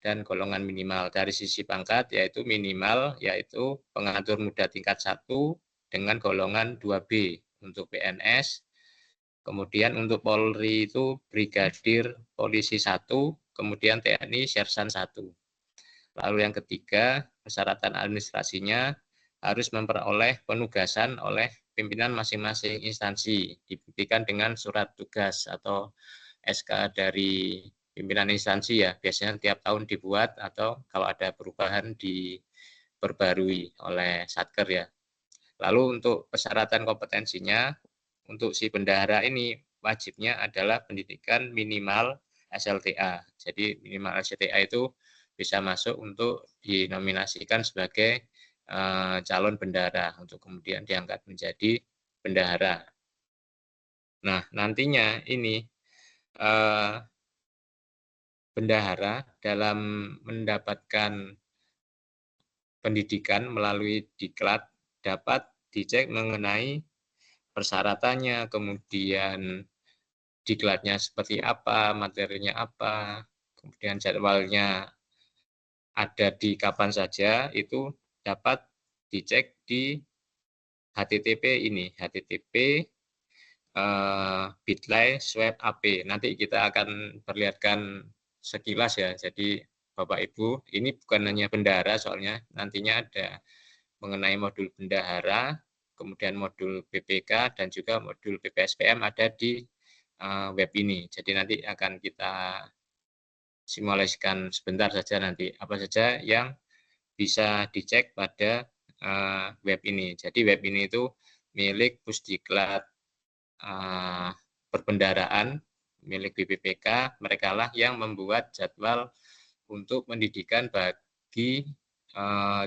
dan golongan minimal. Dari sisi pangkat yaitu minimal yaitu pengatur muda tingkat 1 dengan golongan 2B untuk PNS. Kemudian untuk Polri itu Brigadir Polisi 1, kemudian TNI Sersan 1. Lalu yang ketiga, persyaratan administrasinya harus memperoleh penugasan oleh pimpinan masing-masing instansi, dibuktikan dengan surat tugas atau SK dari pimpinan instansi ya, biasanya tiap tahun dibuat atau kalau ada perubahan diperbarui oleh Satker ya. Lalu untuk persyaratan kompetensinya, untuk si bendahara ini wajibnya adalah pendidikan minimal SLTA. Jadi minimal SLTA itu bisa masuk untuk dinominasikan sebagai calon bendahara untuk kemudian diangkat menjadi bendahara. Nah, nantinya ini bendahara dalam mendapatkan pendidikan melalui diklat dapat dicek mengenai persyaratannya, kemudian diklatnya seperti apa, materinya apa, kemudian jadwalnya ada di kapan saja, itu dapat dicek di HTTP ini, HTTP bit.ly/swap.ap. Nanti kita akan perlihatkan sekilas ya. Jadi Bapak Ibu, ini bukan hanya bendahara soalnya nantinya ada mengenai modul bendahara, kemudian modul BPK dan juga modul BPSPM ada di web ini. Jadi nanti akan kita simulasikan sebentar saja nanti apa saja yang bisa dicek pada web ini. Jadi web ini itu milik Pusdiklat perbendaharaan milik BPPK, mereka lah yang membuat jadwal untuk pendidikan bagi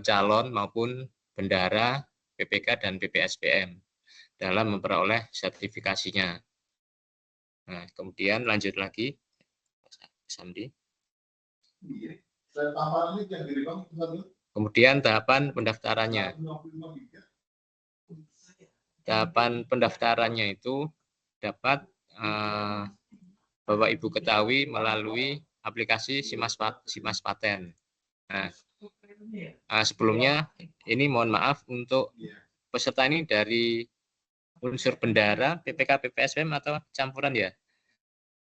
calon maupun bendahara PPK dan BPSPM dalam memperoleh sertifikasinya. Nah, kemudian lanjut lagi, Samdi. Kemudian tahapan pendaftarannya. Tahapan pendaftarannya itu dapat Bapak Ibu ketahui melalui aplikasi Simas Paten. Nah, sebelumnya ini mohon maaf untuk peserta ini dari unsur bendahara, PPK, PPSPM atau campuran ya?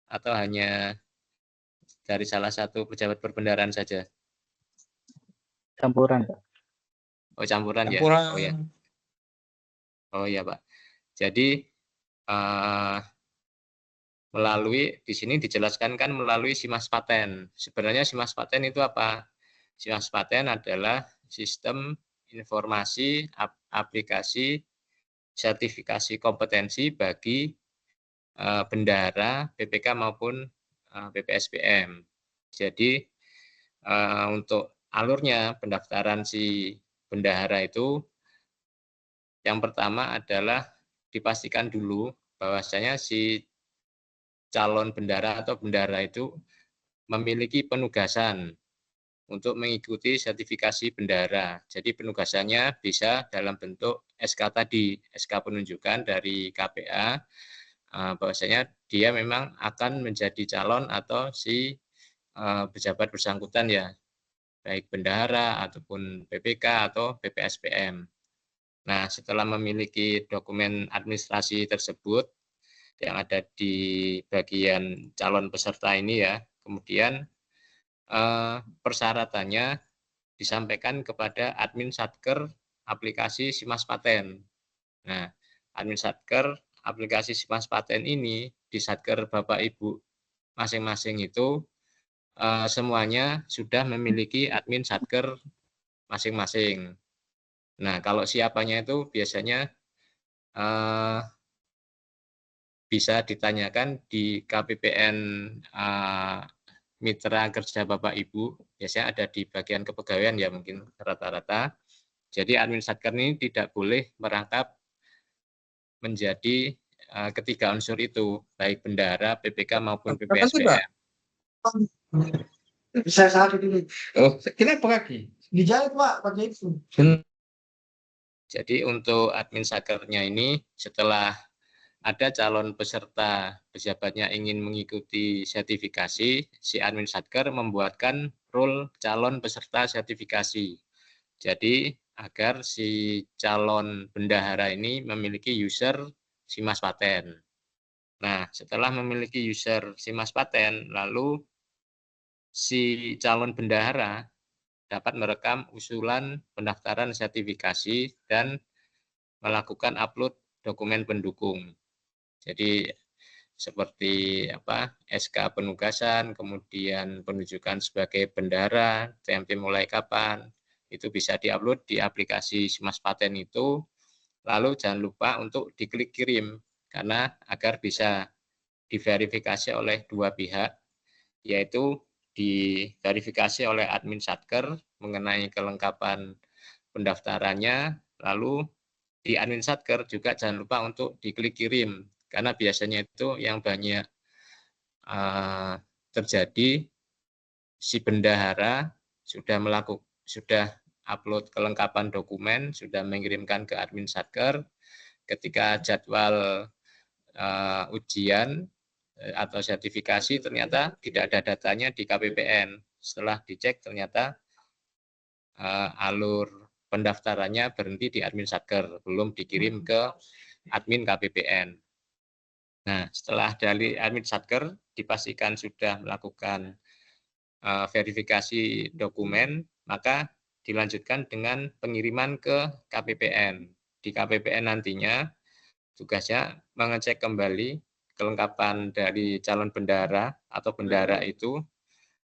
Atau hanya dari salah satu pejabat perbendaharaan saja? Campuran, Pak. Oh, campuran ya? Oh ya. Oh ya, Pak. Jadi melalui di sini dijelaskan kan melalui Simas Paten. Sebenarnya Simas Paten itu apa? Simas Paten adalah sistem informasi aplikasi sertifikasi kompetensi bagi bendahara PPK maupun BPSPM. Jadi untuk alurnya pendaftaran si bendahara itu yang pertama adalah dipastikan dulu bahwasanya si calon bendahara atau bendahara itu memiliki penugasan untuk mengikuti sertifikasi bendahara. Jadi penugasannya bisa dalam bentuk SK tadi, SK penunjukan dari KPA, bahwasanya dia memang akan menjadi calon atau si pejabat bersangkutan ya, baik bendahara ataupun PPK atau BPSPM. Nah, setelah memiliki dokumen administrasi tersebut yang ada di bagian calon peserta ini ya, kemudian persyaratannya disampaikan kepada admin Satker aplikasi Simas Paten. Nah, admin Satker aplikasi Simas Paten ini di Satker Bapak Ibu masing-masing itu semuanya sudah memiliki admin Satker masing-masing. Nah, kalau siapanya itu biasanya bisa ditanyakan di KPPN Mitra Kerja Bapak Ibu, biasanya ada di bagian kepegawaian ya mungkin rata-rata. Jadi admin Satker ini tidak boleh merangkap menjadi ketiga unsur itu, baik bendahara, PPK maupun BPSPM. Bisa saat ini. Oh, kenapa lagi? Dijahit Pak, pakai itu. Jadi untuk admin Satkernya ini setelah ada calon peserta pejabatnya ingin mengikuti sertifikasi, si admin Satker membuatkan role calon peserta sertifikasi. Jadi agar si calon bendahara ini memiliki user SIMAS Paten. Nah, setelah memiliki user SIMAS Paten, lalu si calon bendahara dapat merekam usulan pendaftaran sertifikasi dan melakukan upload dokumen pendukung. Jadi seperti SK penugasan, kemudian penunjukan sebagai bendahara, TMP mulai kapan, itu bisa diupload di aplikasi SIMAS Paten itu. Lalu jangan lupa untuk diklik kirim, karena agar bisa diverifikasi oleh dua pihak, yaitu diverifikasi oleh admin Satker mengenai kelengkapan pendaftarannya, lalu di admin Satker juga jangan lupa untuk diklik kirim, karena biasanya itu yang banyak terjadi, si bendahara sudah upload kelengkapan dokumen, sudah mengirimkan ke admin Satker, ketika jadwal ujian atau sertifikasi ternyata tidak ada datanya di KPPN. Setelah dicek ternyata alur pendaftarannya berhenti di admin Satker, belum dikirim ke admin KPPN. Nah, setelah dari admin Satker dipastikan sudah melakukan verifikasi dokumen, maka dilanjutkan dengan pengiriman ke KPPN. Di KPPN nantinya tugasnya mengecek kembali kelengkapan dari calon bendahara atau bendahara itu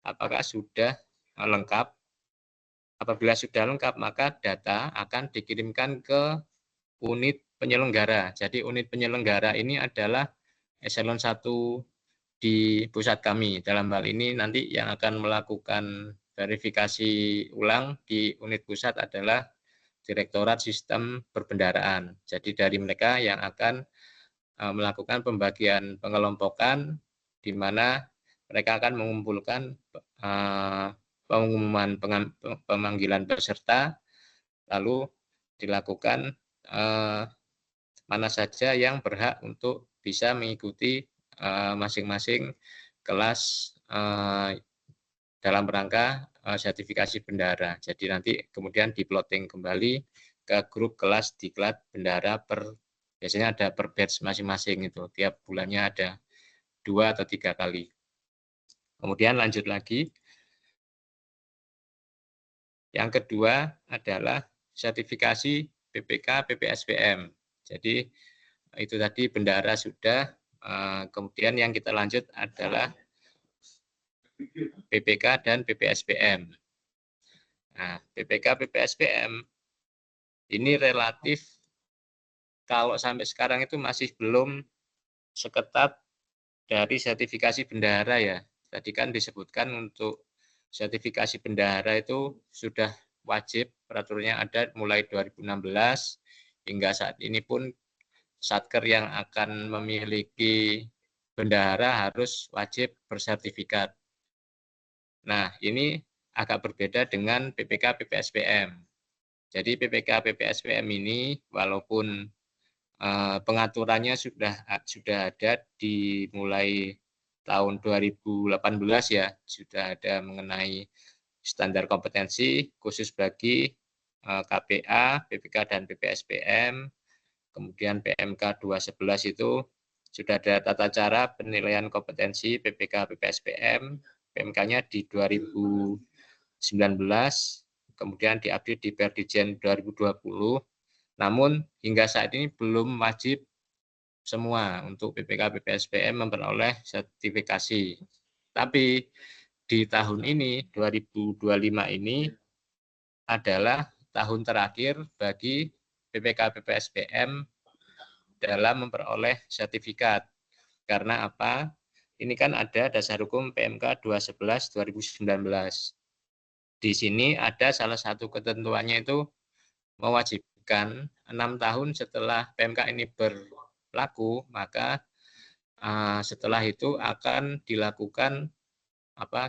apakah sudah lengkap. Apabila sudah lengkap, maka data akan dikirimkan ke unit penyelenggara. Jadi unit penyelenggara ini adalah eselon 1 di pusat kami. Dalam hal ini nanti yang akan melakukan verifikasi ulang di unit pusat adalah Direktorat Sistem Perbendaharaan. Jadi dari mereka yang akan melakukan pembagian pengelompokan, di mana mereka akan mengumpulkan pengumuman pemanggilan peserta, lalu dilakukan mana saja yang berhak untuk bisa mengikuti masing-masing kelas dalam rangka sertifikasi bendahara. Jadi nanti kemudian di-plotting kembali ke grup kelas diklat bendahara biasanya ada per batch masing-masing itu. Tiap bulannya ada 2 atau 3 kali. Kemudian lanjut lagi. Yang kedua adalah sertifikasi PPK PPSPM. Jadi itu tadi bendahara sudah, kemudian yang kita lanjut adalah PPK dan PPSPM. Nah, PPK PPSPM ini relatif kalau sampai sekarang itu masih belum seketat dari sertifikasi bendahara ya. Tadi kan disebutkan untuk sertifikasi bendahara itu sudah wajib, peraturannya ada mulai 2016 hingga saat ini pun Satker yang akan memiliki bendahara harus wajib bersertifikat. Nah, ini agak berbeda dengan PPK PPSPM. Jadi PPK PPSPM ini walaupun pengaturannya sudah ada dimulai tahun 2018 ya, sudah ada mengenai standar kompetensi khusus bagi KPA, PPK dan PPSPM. Kemudian PMK 211 itu sudah ada tata cara penilaian kompetensi PPK PPSPM, PMK-nya di 2019, kemudian diupdate di Perdijen 2020. Namun hingga saat ini belum wajib semua untuk PPK PPSPM memperoleh sertifikasi. Tapi di tahun ini 2025 ini adalah tahun terakhir bagi PPK PPSPM dalam memperoleh sertifikat. Karena apa? Ini kan ada dasar hukum PMK 211 2019. Di sini ada salah satu ketentuannya itu mewajibkan 6 tahun setelah PMK ini berlaku, maka setelah itu akan dilakukan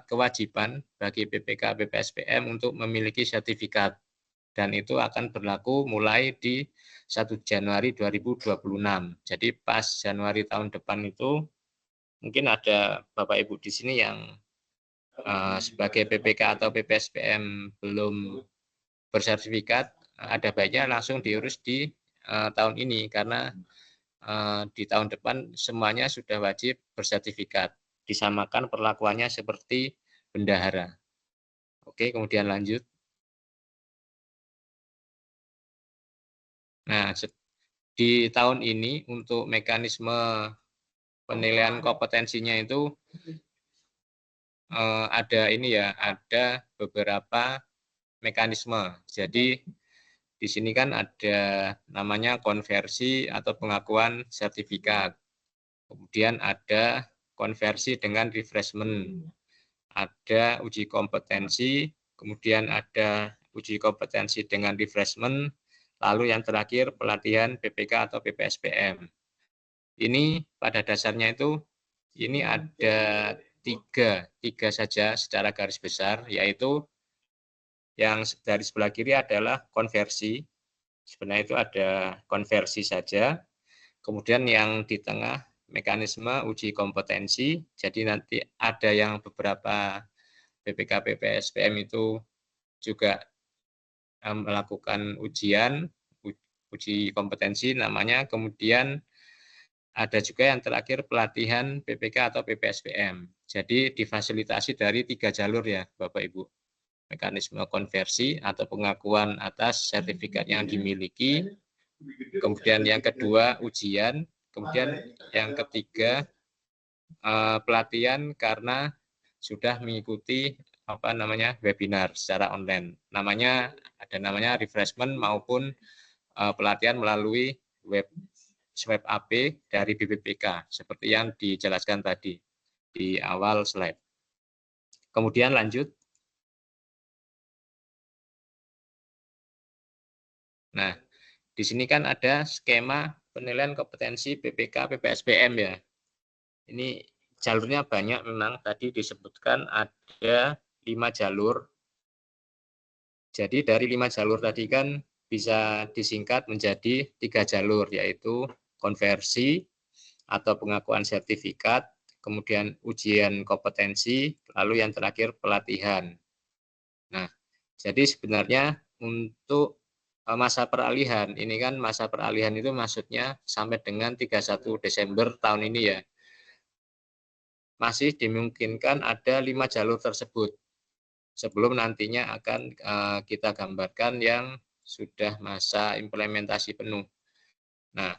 kewajiban bagi PPK PPSPM untuk memiliki sertifikat, dan itu akan berlaku mulai di 1 Januari 2026. Jadi pas Januari tahun depan itu mungkin ada Bapak Ibu di sini yang sebagai PPK atau PPSPM belum bersertifikat, ada baiknya langsung diurus di tahun ini, karena di tahun depan semuanya sudah wajib bersertifikat. Disamakan perlakuannya seperti bendahara. Oke, kemudian lanjut. Nah, di tahun ini untuk mekanisme penilaian kompetensinya itu ada beberapa mekanisme. Jadi di sini kan ada namanya konversi atau pengakuan sertifikat. Kemudian ada konversi dengan refreshment. Ada uji kompetensi, kemudian ada uji kompetensi dengan refreshment, lalu yang terakhir pelatihan PPK atau PPSPM. Ini pada dasarnya itu ini ada tiga saja secara garis besar, yaitu yang dari sebelah kiri adalah konversi. Sebenarnya itu ada konversi saja. Kemudian yang di tengah mekanisme uji kompetensi. Jadi nanti ada yang beberapa PPK PPSPM itu juga melakukan uji kompetensi namanya. Kemudian ada juga yang terakhir pelatihan PPK atau PPSPM. Jadi difasilitasi dari 3 jalur ya Bapak Ibu. Mekanisme konversi atau pengakuan atas sertifikat yang dimiliki. Kemudian yang kedua ujian. Kemudian yang ketiga pelatihan karena sudah mengikuti webinar secara online. Ada namanya refreshment maupun pelatihan melalui web AP dari BPPK seperti yang dijelaskan tadi di awal slide. Kemudian lanjut. Nah, di sini kan ada skema penilaian kompetensi PPK PPSPM ya. Ini jalurnya banyak memang, tadi disebutkan ada 5 jalur. Jadi dari 5 jalur tadi kan bisa disingkat menjadi 3 jalur, yaitu konversi atau pengakuan sertifikat, kemudian ujian kompetensi, lalu yang terakhir pelatihan. Nah, jadi sebenarnya untuk masa peralihan, ini kan masa peralihan itu maksudnya sampai dengan 31 Desember tahun ini ya. Masih dimungkinkan ada 5 jalur tersebut. Sebelum nantinya akan kita gambarkan yang sudah masa implementasi penuh. Nah,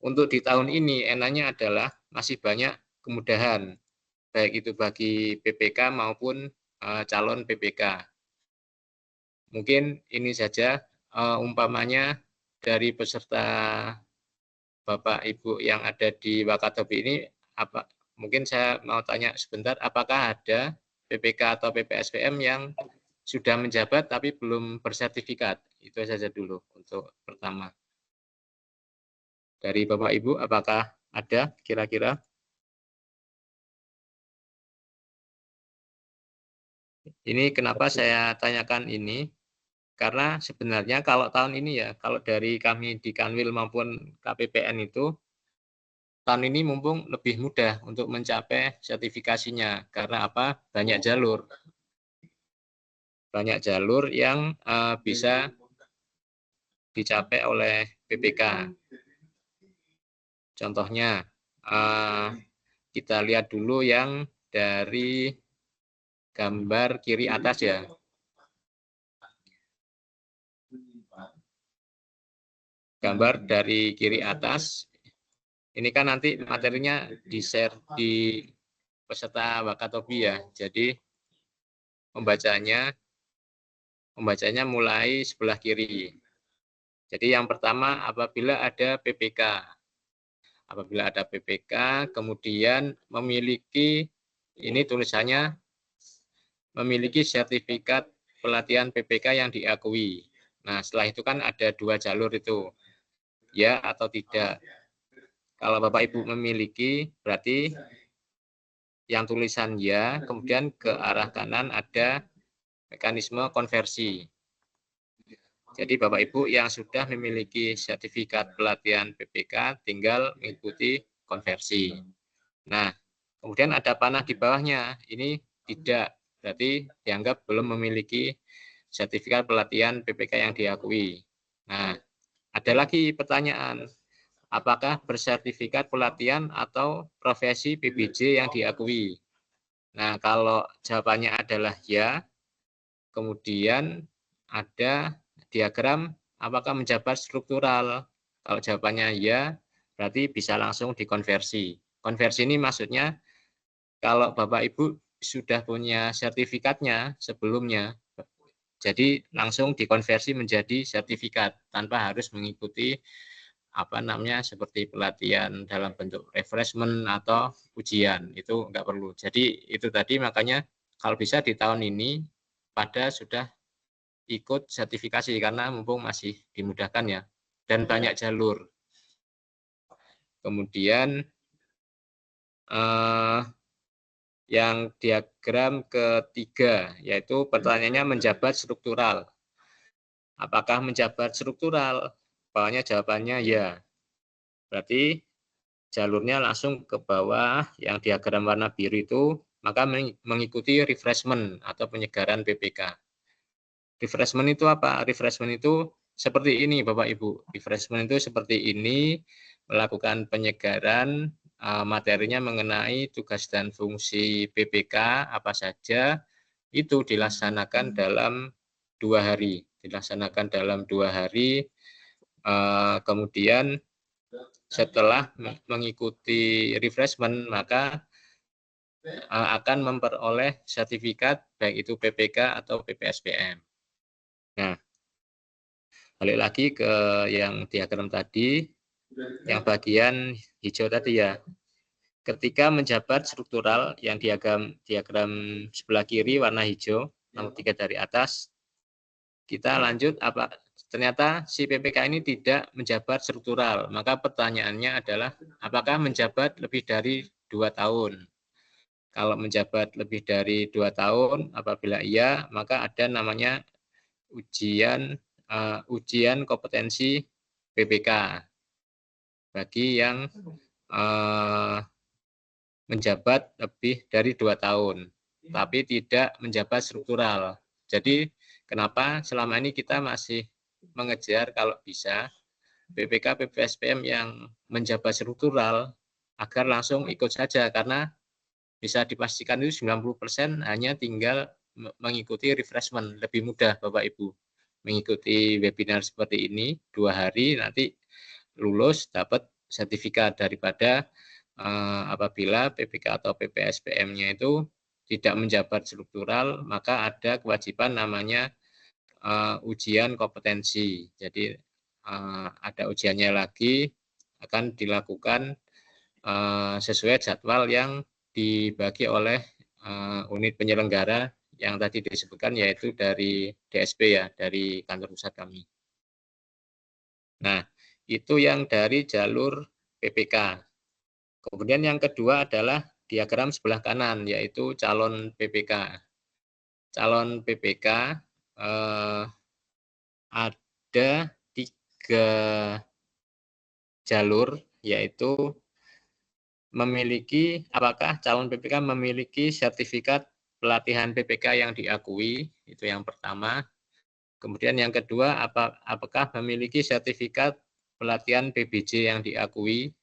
untuk di tahun ini enaknya adalah masih banyak kemudahan, baik itu bagi PPK maupun calon PPK. Mungkin ini saja umpamanya dari peserta Bapak Ibu yang ada di Wakatobi ini, mungkin saya mau tanya sebentar, apakah ada PPK atau PPSPM yang sudah menjabat tapi belum bersertifikat? Itu saja dulu untuk pertama. Dari Bapak Ibu, apakah ada kira-kira? Ini kenapa saya tanyakan ini? Karena sebenarnya kalau tahun ini ya, kalau dari kami di Kanwil maupun KPPN itu, tahun ini mumpung lebih mudah untuk mencapai sertifikasinya. Karena apa? Banyak jalur. Banyak jalur yang bisa dicapai oleh PPK. Contohnya, kita lihat dulu yang dari gambar kiri atas ya. Gambar dari kiri atas, ini kan nanti materinya di-share di peserta Wakatobi ya. Jadi membacanya mulai sebelah kiri. Jadi yang pertama apabila ada PPK. Apabila ada PPK, kemudian memiliki, ini tulisannya memiliki sertifikat pelatihan PPK yang diakui. Nah, setelah itu kan ada 2 jalur itu, ya atau tidak. Kalau Bapak Ibu memiliki, berarti yang tulisan ya, kemudian ke arah kanan ada mekanisme konversi. Jadi Bapak Ibu yang sudah memiliki sertifikat pelatihan PPK tinggal mengikuti konversi. Nah, kemudian ada panah di bawahnya. Ini tidak, berarti dianggap belum memiliki sertifikat pelatihan PPK yang diakui. Nah, ada lagi pertanyaan, apakah bersertifikat pelatihan atau profesi PBJ yang diakui? Nah, kalau jawabannya adalah ya, kemudian ada diagram apakah menjabat struktural. Kalau jawabannya ya, berarti bisa langsung dikonversi. Konversi ini maksudnya kalau Bapak Ibu sudah punya sertifikatnya sebelumnya, jadi langsung dikonversi menjadi sertifikat tanpa harus mengikuti seperti pelatihan dalam bentuk refreshment atau ujian, itu enggak perlu. Jadi itu tadi, makanya kalau bisa di tahun ini pada sudah ikut sertifikasi karena mumpung masih dimudahkan ya, dan banyak jalur. Kemudian yang diagram ketiga, yaitu pertanyaannya menjabat struktural. Apakah menjabat struktural? Pokoknya jawabannya ya. Berarti jalurnya langsung ke bawah yang diagram warna biru itu, maka mengikuti refreshment atau penyegaran PPK. Refreshment itu apa? Refreshment itu seperti ini Bapak Ibu. Refreshment itu seperti ini, melakukan penyegaran materinya mengenai tugas dan fungsi PPK apa saja, itu dilaksanakan dalam 2 hari. Dilaksanakan dalam 2 hari, kemudian setelah mengikuti refreshment, maka akan memperoleh sertifikat baik itu PPK atau PPSPM. Nah, balik lagi ke yang diagram tadi, yang bagian hijau tadi ya. Ketika menjabat struktural yang diagram sebelah kiri warna hijau, nomor 3 dari atas, kita lanjut ternyata si PPK ini tidak menjabat struktural. Maka pertanyaannya adalah apakah menjabat lebih dari 2 tahun? Kalau menjabat lebih dari 2 tahun, apabila iya, maka ada namanya ujian kompetensi PPK bagi yang menjabat lebih dari 2 tahun, tapi tidak menjabat struktural. Jadi kenapa selama ini kita masih mengejar kalau bisa PPK PPSPM yang menjabat struktural agar langsung ikut saja, karena bisa dipastikan itu 90% hanya tinggal mengikuti refreshment, lebih mudah Bapak Ibu. Mengikuti webinar seperti ini 2 hari, nanti lulus dapat sertifikat, daripada apabila PPK atau PPSPM-nya itu tidak menjabat struktural, maka ada kewajiban namanya ujian kompetensi. Jadi ada ujiannya lagi, akan dilakukan sesuai jadwal yang dibagi oleh unit penyelenggara yang tadi disebutkan, yaitu dari DSP ya, dari kantor pusat kami. Nah, itu yang dari jalur PPK. Kemudian yang kedua adalah diagram sebelah kanan, yaitu calon PPK. Calon PPK ada 3 jalur, yaitu apakah calon PPK memiliki sertifikat pelatihan PPK yang diakui, itu yang pertama. Kemudian yang kedua, apakah memiliki sertifikat pelatihan PBJ yang diakui.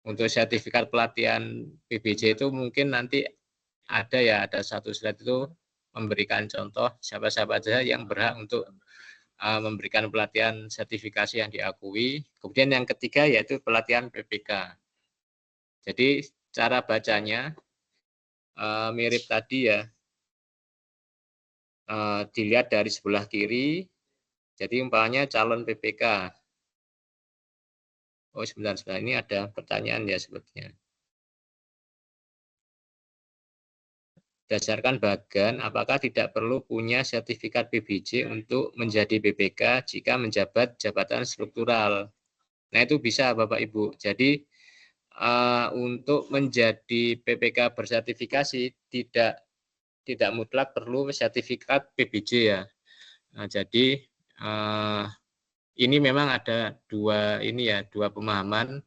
Untuk sertifikat pelatihan PBJ itu mungkin nanti ada satu slide itu memberikan contoh siapa-siapa saja yang berhak untuk memberikan pelatihan sertifikasi yang diakui. Kemudian yang ketiga yaitu pelatihan PPK. Jadi cara bacanya mirip tadi ya, dilihat dari sebelah kiri. Jadi umpamanya calon PPK. Oh sebentar, ini ada pertanyaan ya sepertinya. Berdasarkan bagan, apakah tidak perlu punya sertifikat PBJ untuk menjadi PPK jika menjabat jabatan struktural? Nah itu bisa Bapak Ibu. Jadi untuk menjadi PPK bersertifikasi tidak mutlak perlu sertifikat PBJ ya. Nah, jadi ini memang ada dua pemahaman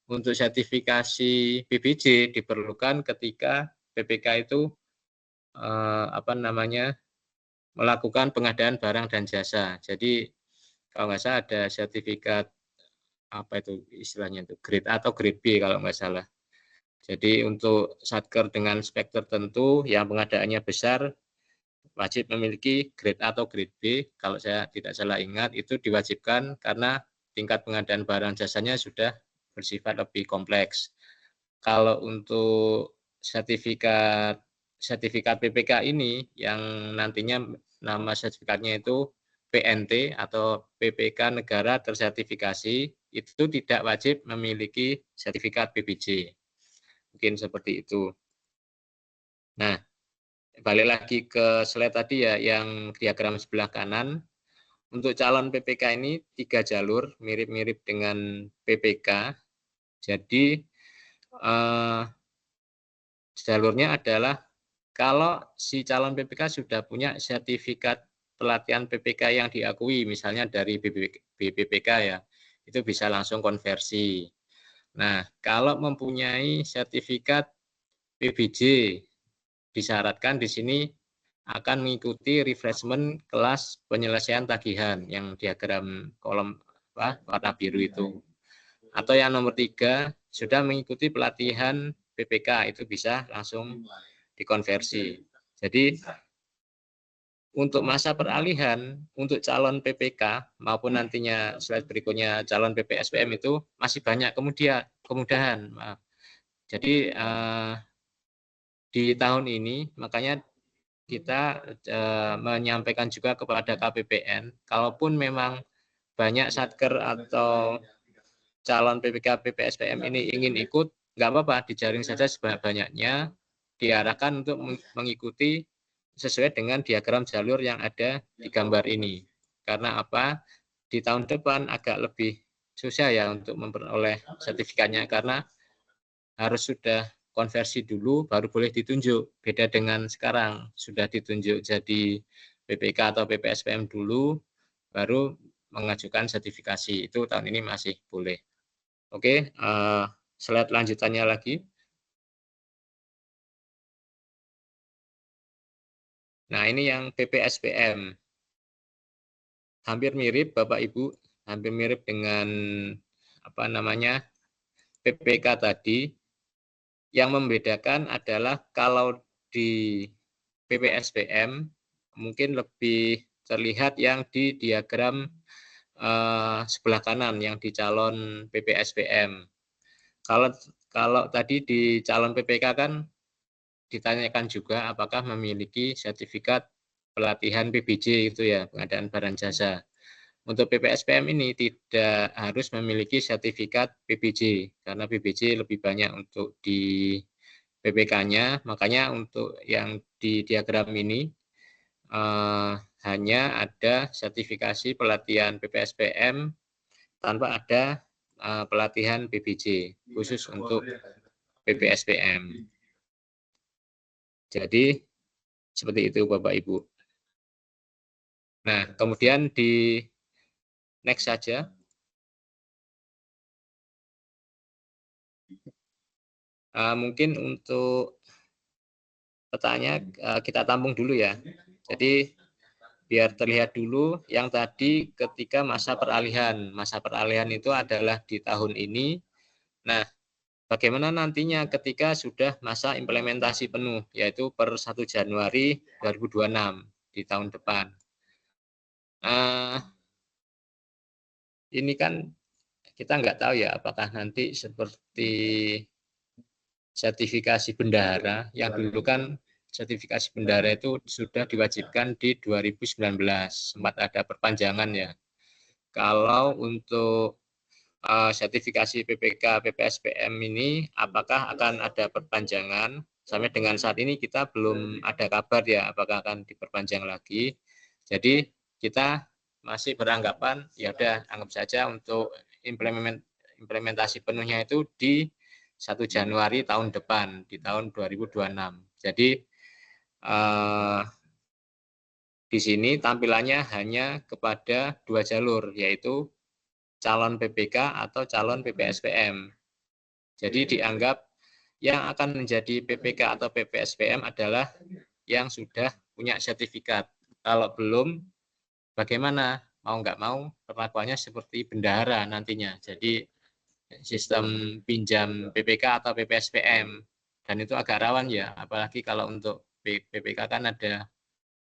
untuk sertifikasi PBJ diperlukan ketika PPK itu melakukan pengadaan barang dan jasa. Jadi kalau nggak salah ada sertifikat apa itu istilahnya itu grade A atau grade B kalau nggak salah. Jadi untuk satker dengan spek tertentu yang pengadaannya besar wajib memiliki grade A atau grade B. Kalau saya tidak salah ingat itu diwajibkan karena tingkat pengadaan barang jasanya sudah bersifat lebih kompleks. Kalau untuk sertifikat PPK ini yang nantinya nama sertifikatnya itu PNT atau PPK Negara Tersertifikasi, itu tidak wajib memiliki sertifikat PBJ. Mungkin seperti itu. Nah, balik lagi ke slide tadi ya, yang diagram sebelah kanan. Untuk calon PPK ini 3 jalur, mirip-mirip dengan PPK. Jadi, jalurnya adalah kalau si calon PPK sudah punya sertifikat pelatihan PPK yang diakui, misalnya dari BPPK ya, itu bisa langsung konversi. Nah, kalau mempunyai sertifikat PBJ, disyaratkan di sini akan mengikuti refreshment kelas penyelesaian tagihan yang diagram kolom warna biru itu. Atau yang nomor 3, sudah mengikuti pelatihan PPK, itu bisa langsung dikonversi. Jadi untuk masa peralihan untuk calon PPK maupun nantinya slide berikutnya calon PPSPM itu masih banyak kemudahan. Jadi di tahun ini makanya kita menyampaikan juga kepada KPPN, kalaupun memang banyak satker atau calon PPK PPSPM ini ingin ikut, nggak apa-apa, dijaring saja sebanyak-banyaknya, diarahkan untuk mengikuti sesuai dengan diagram jalur yang ada di gambar ini. Karena apa? Di tahun depan agak lebih susah ya untuk memperoleh sertifikatnya, karena harus sudah konversi dulu baru boleh ditunjuk. Beda dengan sekarang, sudah ditunjuk jadi PPK atau PPSPM dulu, baru mengajukan sertifikasi. Itu tahun ini masih boleh. Oke, slide lanjutannya lagi. Nah, ini yang PPSPM. Hampir mirip Bapak Ibu, hampir mirip dengan PPK tadi. Yang membedakan adalah kalau di PPSPM mungkin lebih terlihat yang di diagram sebelah kanan yang di calon PPSPM. Kalau tadi di calon PPK kan ditanyakan juga apakah memiliki sertifikat pelatihan PBJ itu ya, pengadaan barang jasa. Untuk PPSPM ini tidak harus memiliki sertifikat PBJ karena PBJ lebih banyak untuk di PPK-nya, makanya untuk yang di diagram ini hanya ada sertifikasi pelatihan PPSPM tanpa ada pelatihan PBJ khusus untuk PPSPM. Jadi seperti itu Bapak Ibu. Nah, kemudian di next saja. Mungkin untuk petanya kita tampung dulu ya. Jadi biar terlihat dulu yang tadi ketika masa peralihan. Masa peralihan itu adalah di tahun ini. Nah, bagaimana nantinya ketika sudah masa implementasi penuh, yaitu per 1 Januari 2026 di tahun depan. Ini kan kita nggak tahu ya apakah nanti seperti sertifikasi bendahara, yang dulu kan sertifikasi bendahara itu sudah diwajibkan di 2019, sempat ada perpanjangan ya. Kalau untuk sertifikasi PPK PPSPM ini apakah akan ada perpanjangan? Sampai dengan saat ini kita belum ada kabar ya apakah akan diperpanjang lagi. Jadi kita masih beranggapan ya udah anggap saja untuk implementasi penuhnya itu di 1 Januari tahun depan, di tahun 2026. Jadi di sini tampilannya hanya kepada 2 jalur, yaitu calon PPK atau calon PPSPM. Jadi dianggap yang akan menjadi PPK atau PPSPM adalah yang sudah punya sertifikat. Kalau belum, bagaimana? Mau nggak mau, perlakuannya seperti bendahara nantinya. Jadi sistem pinjam PPK atau PPSPM. Dan itu agak rawan ya, apalagi kalau untuk PPK kan ada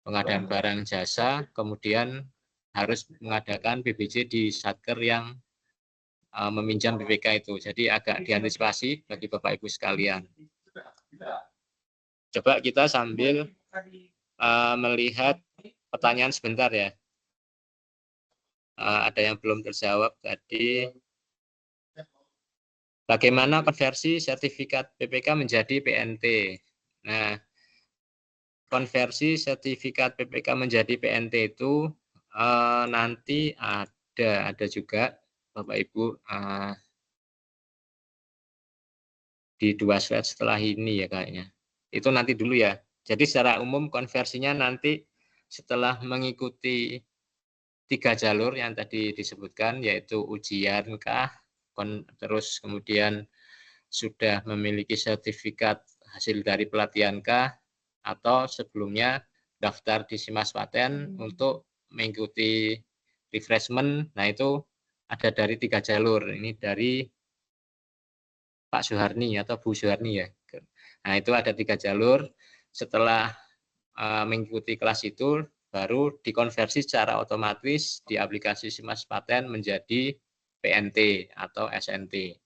pengadaan barang jasa, kemudian harus mengadakan PBJ di satker yang meminjam PPK itu. Jadi agak diantisipasi bagi Bapak Ibu sekalian. Coba kita sambil melihat pertanyaan sebentar ya. Ada yang belum terjawab tadi. Bagaimana konversi sertifikat PPK menjadi PNT? Nah, konversi sertifikat PPK menjadi PNT itu nanti ada juga Bapak Ibu di 2 slide setelah ini ya kayaknya. Itu nanti dulu ya. Jadi secara umum konversinya nanti setelah mengikuti 3 jalur yang tadi disebutkan, yaitu ujian kah, terus kemudian sudah memiliki sertifikat hasil dari pelatihan kah, atau sebelumnya daftar di Simas Paten untuk mengikuti refreshment. Nah itu ada dari 3 jalur. Ini dari Pak Suharni atau Bu Suharni ya. Nah itu ada 3 jalur. Setelah mengikuti kelas itu baru dikonversi secara otomatis di aplikasi Simas Paten menjadi PNT atau SNT.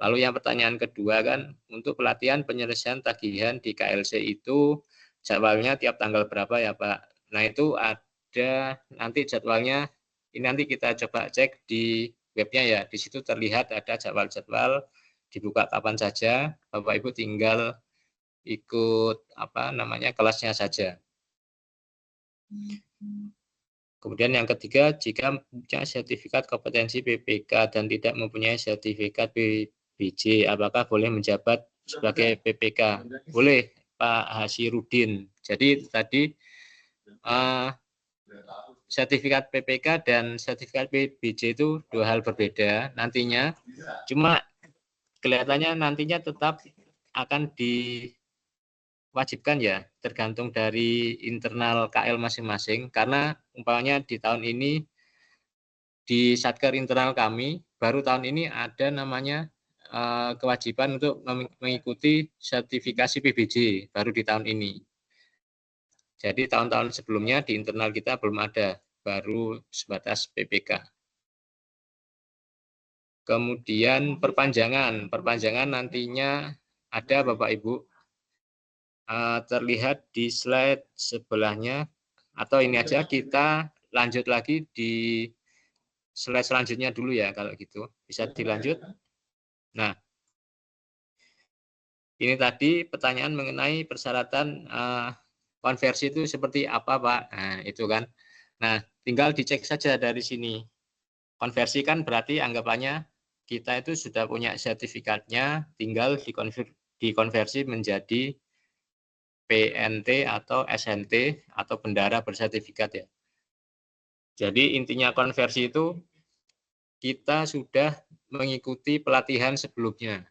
Lalu yang pertanyaan kedua kan, untuk pelatihan penyelesaian tagihan di KLC itu jadwalnya tiap tanggal berapa ya Pak? Nah itu ada nanti jadwalnya, ini nanti kita coba cek di webnya ya, di situ terlihat ada jadwal-jadwal, dibuka kapan saja, Bapak Ibu tinggal ikut kelasnya saja. Kemudian yang ketiga, jika punya sertifikat kompetensi PPK dan tidak mempunyai sertifikat PBJ, apakah boleh menjabat sebagai PPK? Boleh, Pak Hasirudin. Jadi tadi sertifikat PPK dan sertifikat PBJ itu 2 hal berbeda nantinya. Cuma kelihatannya nantinya tetap akan diwajibkan ya, tergantung dari internal KL masing-masing, karena umpamanya di tahun ini di satker internal kami baru tahun ini ada namanya kewajiban untuk mengikuti sertifikasi PBJ baru di tahun ini. Jadi tahun-tahun sebelumnya di internal kita belum ada, baru sebatas PPK. Kemudian perpanjangan nantinya ada Bapak Ibu, terlihat di slide sebelahnya, atau ini aja kita lanjut lagi di slide selanjutnya dulu ya kalau gitu. Bisa dilanjut. Nah, ini tadi pertanyaan mengenai persyaratan konversi itu seperti apa Pak? Nah, itu kan. Nah, tinggal dicek saja dari sini. Konversi kan berarti anggapannya kita itu sudah punya sertifikatnya, tinggal dikonversi menjadi PNT atau SNT atau bendahara bersertifikat ya. Jadi intinya konversi itu kita sudah mengikuti pelatihan sebelumnya.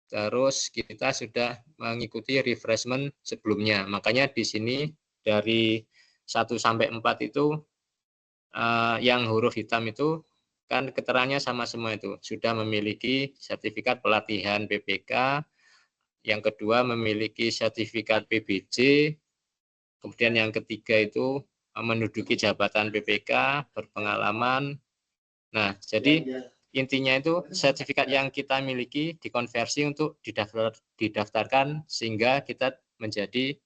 Terus kita sudah mengikuti refreshment sebelumnya. Makanya di sini dari 1 sampai 4 itu yang huruf hitam itu kan keterangannya sama semua itu. Sudah memiliki sertifikat pelatihan PPK, yang kedua memiliki sertifikat PBJ, kemudian yang ketiga itu menduduki jabatan PPK, berpengalaman. Nah, jadi intinya itu sertifikat yang kita miliki dikonversi untuk didaftarkan sehingga kita menjadi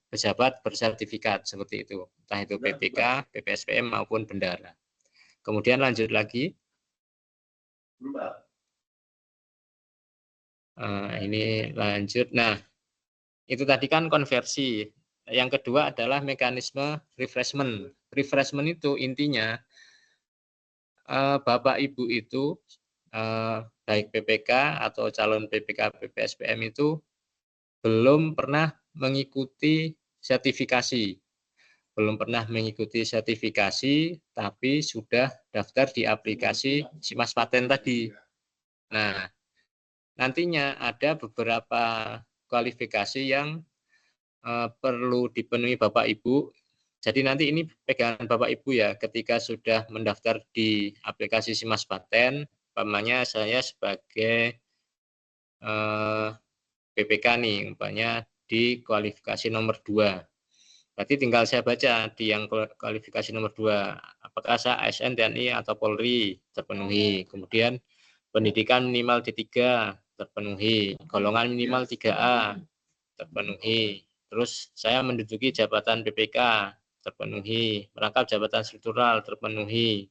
pejabat bersertifikat seperti itu. Entah itu PPK, PPSPM maupun bendahara. Kemudian lanjut lagi. Ini lanjut. Nah, itu tadi kan konversi. Yang kedua adalah mekanisme refreshment. Refreshment itu intinya Bapak Ibu itu baik PPK atau calon PPK PPSPM itu belum pernah mengikuti sertifikasi. Belum pernah mengikuti sertifikasi, tapi sudah daftar di aplikasi Simas Paten tadi. Nah, nantinya ada beberapa kualifikasi yang perlu dipenuhi Bapak Ibu. Jadi nanti ini pegangan Bapak Ibu ya, ketika sudah mendaftar di aplikasi Simas Paten, umpamanya saya sebagai PPK nih, umpamanya di kualifikasi nomor 2. Berarti tinggal saya baca di yang kualifikasi nomor 2, apakah saya ASN, TNI, atau Polri, terpenuhi. Kemudian pendidikan minimal D3, terpenuhi. Golongan minimal 3A, terpenuhi. Terus saya menduduki jabatan PPK, terpenuhi. Merangkap jabatan struktural, terpenuhi.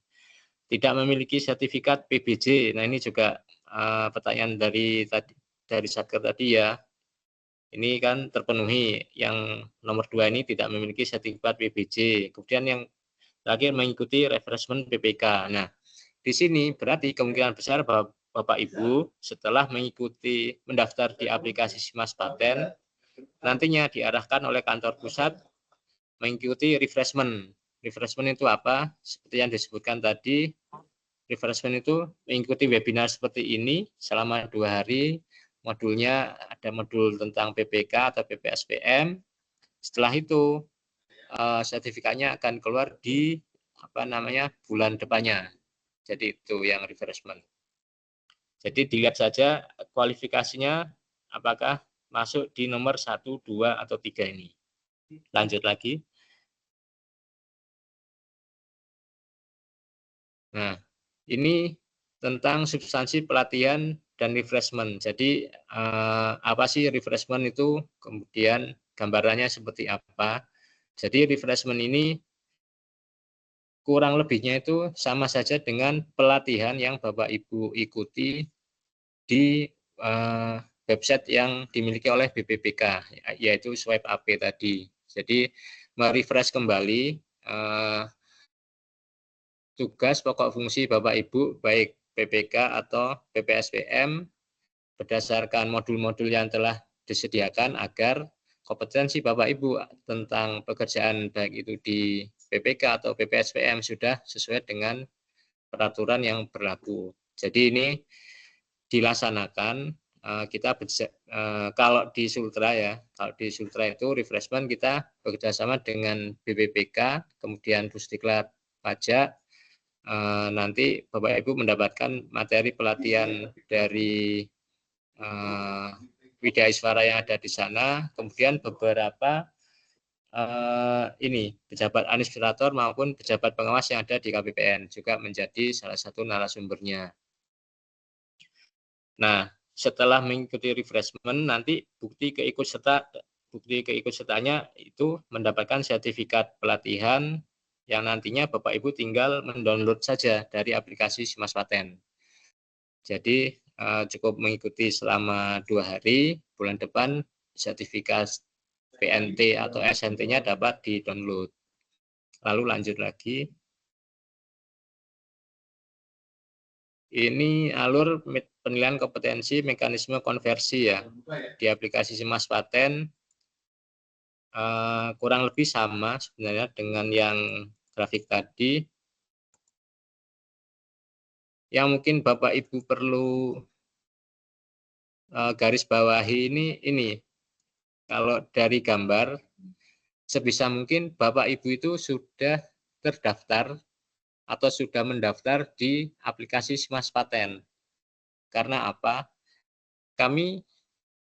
Tidak memiliki sertifikat PBJ. Nah, ini juga pertanyaan dari Satker tadi ya. Ini kan terpenuhi. Yang nomor 2 ini tidak memiliki sertifikat PBJ. Kemudian yang terakhir mengikuti refreshment PPK. Nah, di sini berarti kemungkinan besar bahwa Bapak Ibu setelah mendaftar di aplikasi Simas Paten, nantinya diarahkan oleh kantor pusat mengikuti refreshment. Refreshment itu apa? Seperti yang disebutkan tadi, refreshment itu mengikuti webinar seperti ini selama 2 hari. Modulnya ada modul tentang PPK atau PPSPM. Setelah itu sertifikatnya akan keluar di bulan depannya. Jadi itu yang refreshment. Jadi dilihat saja kualifikasinya apakah masuk di nomor 1, 2, atau 3 ini. Lanjut lagi. Nah, ini tentang substansi pelatihan dan refreshment. Jadi apa sih refreshment itu? Kemudian gambarannya seperti apa? Jadi refreshment ini kurang lebihnya itu sama saja dengan pelatihan yang Bapak Ibu ikuti di website yang dimiliki oleh BPPK, yaitu Swipe AP tadi. Jadi merefresh kembali tugas pokok fungsi Bapak Ibu baik PPK atau PPSPM berdasarkan modul-modul yang telah disediakan agar kompetensi Bapak Ibu tentang pekerjaan baik itu di PPK atau PPSPM sudah sesuai dengan peraturan yang berlaku. Jadi ini dilaksanakan kita kalau di Sultra ya, kalau di Sultra itu refreshment kita bekerjasama dengan BPPK, kemudian Pusdiklat Pajak. Nanti Bapak Ibu mendapatkan materi pelatihan dari Widya Iswara yang ada di sana, kemudian beberapa pejabat administrator maupun pejabat pengawas yang ada di KPPN juga menjadi salah satu narasumbernya. Nah, setelah mengikuti refreshment, nanti bukti keikutsertanya itu mendapatkan sertifikat pelatihan yang nantinya Bapak Ibu tinggal mendownload saja dari aplikasi Simas Paten. Jadi cukup mengikuti selama 2 hari, bulan depan sertifikat PNT atau SNT-nya dapat di-download. Lalu lanjut lagi. Ini alur penilaian kompetensi mekanisme konversi ya. Di aplikasi Simas Paten kurang lebih sama sebenarnya dengan yang grafik tadi. Yang mungkin Bapak Ibu perlu garis bawahi ini. Kalau dari gambar, sebisa mungkin Bapak Ibu itu sudah terdaftar atau sudah mendaftar di aplikasi Simas Paten. Karena apa? Kami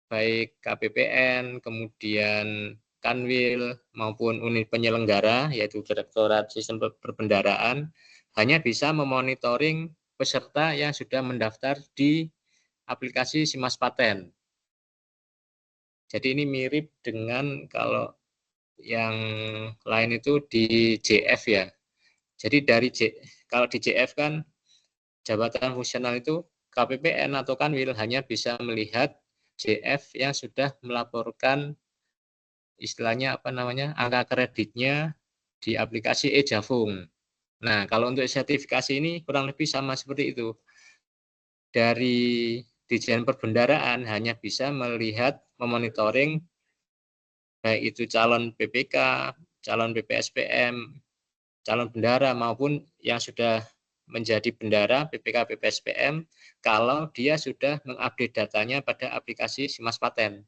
baik KPPN, kemudian Kanwil maupun unit penyelenggara yaitu Direktorat Sistem Perbendaraan hanya bisa memonitoring peserta yang sudah mendaftar di aplikasi Simas Paten. Jadi ini mirip dengan kalau yang lain itu di JF ya. Jadi kalau di JF kan jabatan fungsional itu KPPN atau Kanwil hanya bisa melihat JF yang sudah melaporkan istilahnya angka kreditnya di aplikasi e-Jafung. Nah, kalau untuk sertifikasi ini kurang lebih sama seperti itu. Dari Ditjen Perbendaraan hanya bisa melihat memonitoring baik itu calon PPK, calon PPSPM, calon bendara maupun yang sudah menjadi bendahara PPK PPSPM kalau dia sudah mengupdate datanya pada aplikasi Simas Paten.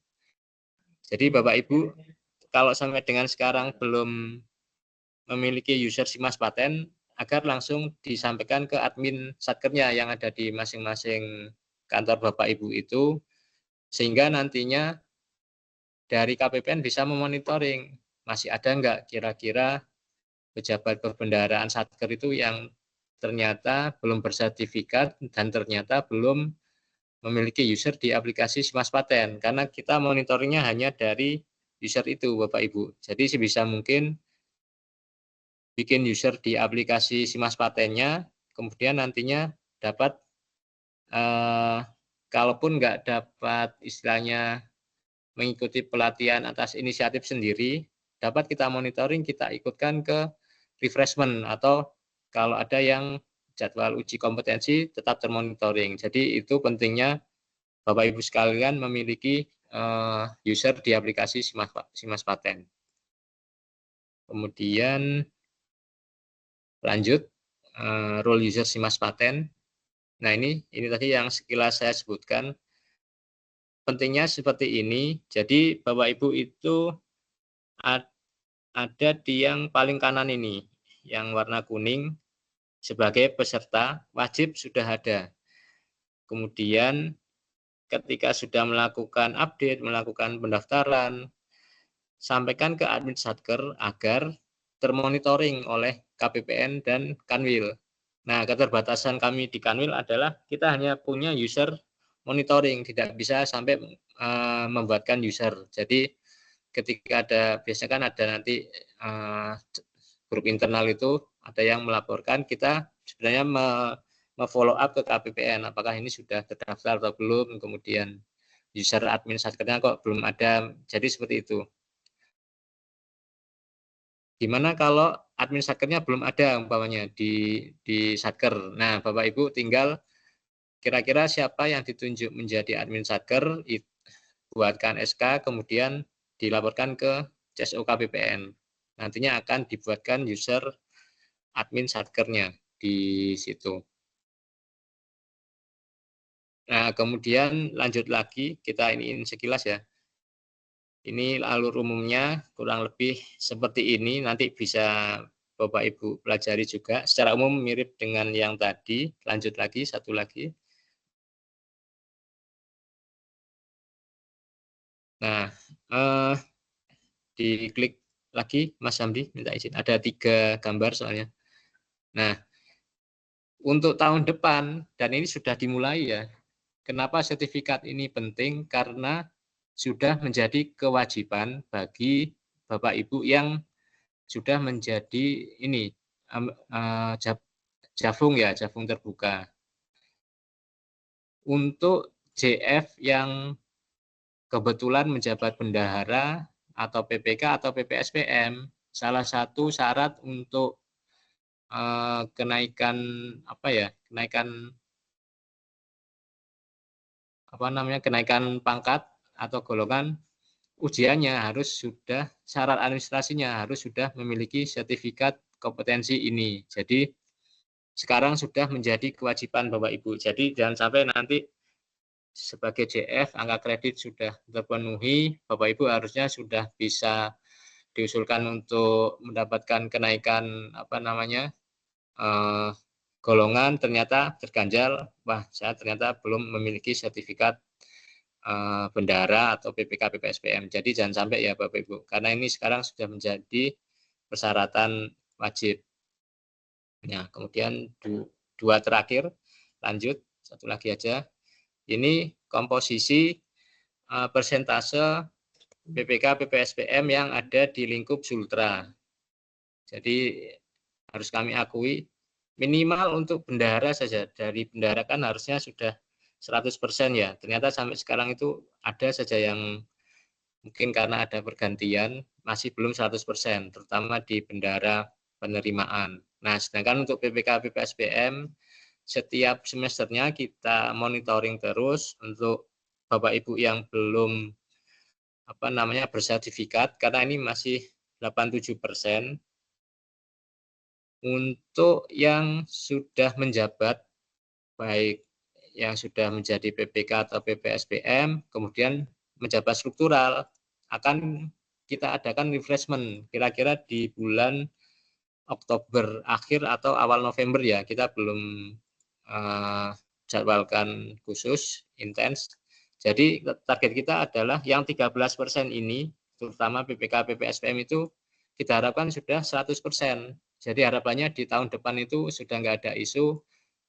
Jadi Bapak Ibu, kalau sampai dengan sekarang belum memiliki user Simas Paten, agar langsung disampaikan ke admin satkernya yang ada di masing-masing kantor Bapak Ibu itu, sehingga nantinya dari KPPN bisa memonitoring masih ada nggak kira-kira pejabat perbendaharaan satker itu yang ternyata belum bersertifikat dan ternyata belum memiliki user di aplikasi Simas Paten, karena kita monitoringnya hanya dari user itu Bapak Ibu. Jadi sebisa mungkin bikin user di aplikasi Simas Patennya, kemudian nantinya dapat kalaupun nggak dapat istilahnya mengikuti pelatihan atas inisiatif sendiri, dapat kita monitoring, kita ikutkan ke refreshment atau kalau ada yang jadwal uji kompetensi tetap termonitoring. Jadi itu pentingnya Bapak Ibu sekalian memiliki user di aplikasi Simas Paten. Kemudian lanjut role user Simas Paten. Nah ini tadi yang sekilas saya sebutkan. Pentingnya seperti ini. Jadi Bapak Ibu itu ada di yang paling kanan ini, yang warna kuning sebagai peserta wajib sudah ada. Kemudian ketika sudah melakukan update, melakukan pendaftaran, sampaikan ke admin satker agar termonitoring oleh KPPN dan Kanwil. Nah, keterbatasan kami di Kanwil adalah kita hanya punya user monitoring, tidak bisa sampai membuatkan user. Jadi ketika biasanya kan ada nanti grup internal itu ada yang melaporkan, kita sebenarnya follow up ke KPPN apakah ini sudah terdaftar atau belum, kemudian user admin satkernya kok belum ada. Jadi seperti itu. Gimana kalau admin satkernya belum ada umpamanya di satker. Nah, Bapak Ibu tinggal kira-kira siapa yang ditunjuk menjadi admin satker, buatkan SK, kemudian dilaporkan ke CSO KPPN. Nantinya akan dibuatkan user admin satkernya di situ. Nah, kemudian lanjut lagi, kita iniin sekilas ya. Ini alur umumnya kurang lebih seperti ini, nanti bisa Bapak Ibu pelajari juga. Secara umum mirip dengan yang tadi, lanjut lagi, satu lagi. Nah, diklik lagi Mas Hamdi, minta izin. Ada 3 gambar soalnya. Nah, untuk tahun depan, dan ini sudah dimulai ya, kenapa sertifikat ini penting? Karena sudah menjadi kewajiban bagi Bapak Ibu yang sudah menjadi ini Jafung ya, Jafung terbuka. Untuk JF yang kebetulan menjabat bendahara atau PPK atau PPSPM, salah satu syarat untuk kenaikan kenaikan pangkat atau golongan, ujiannya harus sudah, syarat administrasinya harus sudah memiliki sertifikat kompetensi ini. Jadi sekarang sudah menjadi kewajiban Bapak Ibu. Jadi jangan sampai nanti sebagai JF angka kredit sudah terpenuhi, Bapak Ibu harusnya sudah bisa diusulkan untuk mendapatkan kenaikan golongan, ternyata terganjal, wah saya ternyata belum memiliki sertifikat bendahara atau PPK PPSPM. Jadi jangan sampai ya Bapak Ibu, karena ini sekarang sudah menjadi persyaratan wajib. Nah, kemudian 2 terakhir, lanjut, satu lagi aja. Ini komposisi persentase PPK PPSPM yang ada di lingkup Sultra. Jadi harus kami akui minimal untuk bendahara saja, dari bendahara kan harusnya sudah 100% ya. Ternyata sampai sekarang itu ada saja yang mungkin karena ada pergantian masih belum 100%, terutama di bendahara penerimaan. Nah, sedangkan untuk PPK PPSPM setiap semesternya kita monitoring terus untuk Bapak Ibu yang belum bersertifikat, karena ini masih 87%. Untuk yang sudah menjabat, baik yang sudah menjadi PPK atau PPSPM, kemudian menjabat struktural, akan kita adakan refreshment kira-kira di bulan Oktober akhir atau awal November ya. Kita belum jadwalkan khusus, intens. Jadi target kita adalah yang 13% ini, terutama PPK, PPSPM itu kita harapkan sudah 100%. Jadi harapannya di tahun depan itu sudah nggak ada isu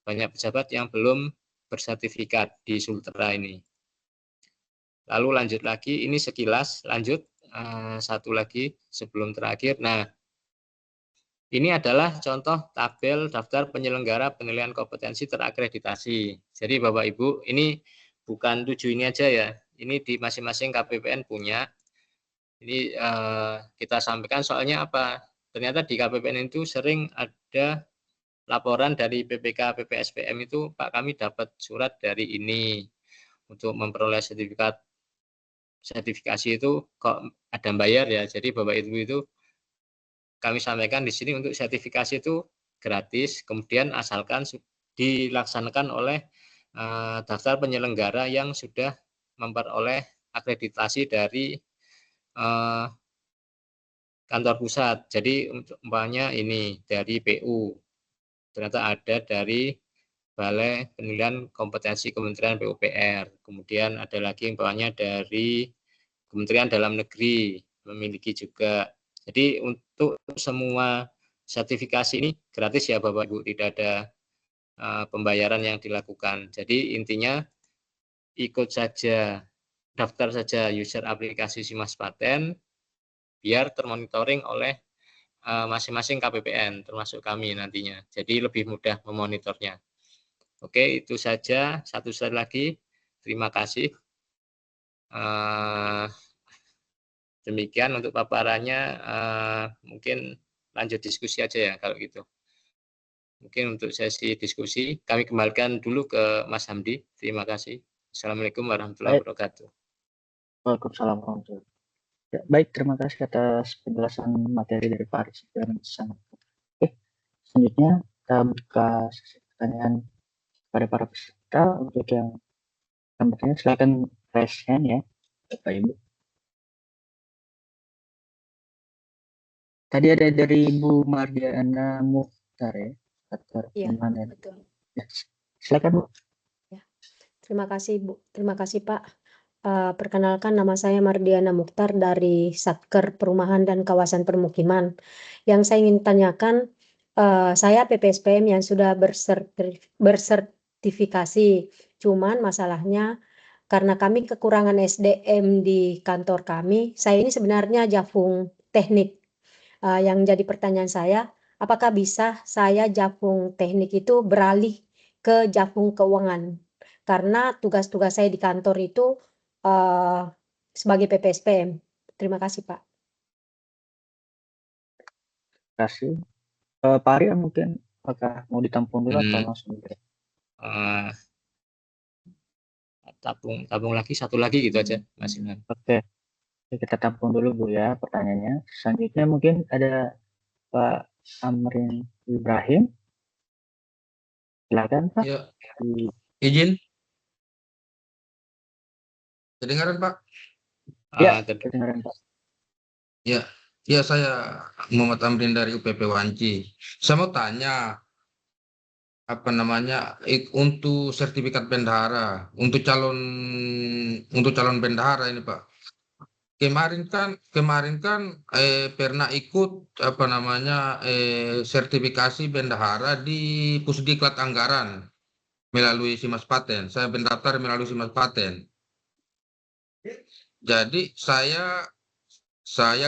banyak pejabat yang belum bersertifikat di Sultra ini. Lalu lanjut lagi, ini sekilas, lanjut satu lagi sebelum terakhir. Nah, ini adalah contoh tabel daftar penyelenggara penilaian kompetensi terakreditasi. Jadi Bapak Ibu, ini bukan 7 ini aja ya, ini di masing-masing KPPN punya. Ini kita sampaikan soalnya apa? Ternyata di KPPN itu sering ada laporan dari PPK PPSPM itu, Pak kami dapat surat dari ini untuk memperoleh sertifikasi itu kok ada bayar ya. Jadi Bapak Ibu itu kami sampaikan di sini untuk sertifikasi itu gratis, kemudian asalkan dilaksanakan oleh daftar penyelenggara yang sudah memperoleh akreditasi dari kantor pusat. Jadi umpamanya ini dari PU, ternyata ada dari Balai Penilaian Kompetensi Kementerian PUPR, kemudian ada lagi umpamanya dari Kementerian Dalam Negeri memiliki juga. Jadi untuk semua sertifikasi ini gratis ya Bapak Ibu, tidak ada pembayaran yang dilakukan. Jadi intinya ikut saja, daftar saja user aplikasi Simas Paten biar termonitoring oleh masing-masing KPPN termasuk kami nantinya. Jadi lebih mudah memonitornya. Oke, itu saja. Satu slide lagi. Terima kasih. Demikian untuk paparannya. Mungkin lanjut diskusi aja ya kalau gitu. Mungkin untuk sesi diskusi kami kembalikan dulu ke Mas Hamdi. Terima kasih. Assalamualaikum warahmatullahi wabarakatuh. Waalaikumsalam warahmatullahi wabarakatuh. Ya, baik, terima kasih atas penjelasan materi dari Pak Aris yang sangat. Oke, selanjutnya kita buka sesi pertanyaan pada para peserta. Untuk yang bertanya silakan raise hand ya, Bapak Ibu. Tadi ada dari Ibu Mardiana Mukhtar ya, Iya, betul. Ya, silakan Bu. Ya. Terima kasih Bu, terima kasih Pak. Perkenalkan, nama saya Mardiana Mukhtar dari Satker Perumahan dan Kawasan Permukiman. Yang saya ingin tanyakan, saya PPSPM yang sudah bersertifikasi, cuman masalahnya karena kami kekurangan SDM di kantor kami, saya ini sebenarnya Jafung Teknik. Yang jadi pertanyaan saya, apakah bisa saya Jafung Teknik itu beralih ke Jafung Keuangan? Karena tugas-tugas saya di kantor itu sebagai PPSPM. Terima kasih Pak. Terima kasih. Pak Arya mungkin apakah mau ditampung dulu atau langsung? Tabung lagi satu lagi gitu aja Mas Ilham. Oke, kita tampung dulu Bu ya pertanyaannya. Selanjutnya mungkin ada Pak Amrin Ibrahim. Silakan Pak. Ya. Izin. Kedengaran Pak? Ya, kedengaran Pak. Ya saya Muhammad Amrin dari UPP Wanci. Saya mau tanya untuk sertifikat bendahara untuk calon bendahara ini Pak. Kemarin kan pernah ikut sertifikasi bendahara di Pusdiklat Anggaran melalui Simas Paten. Saya mendaftar melalui Simas Paten. Jadi saya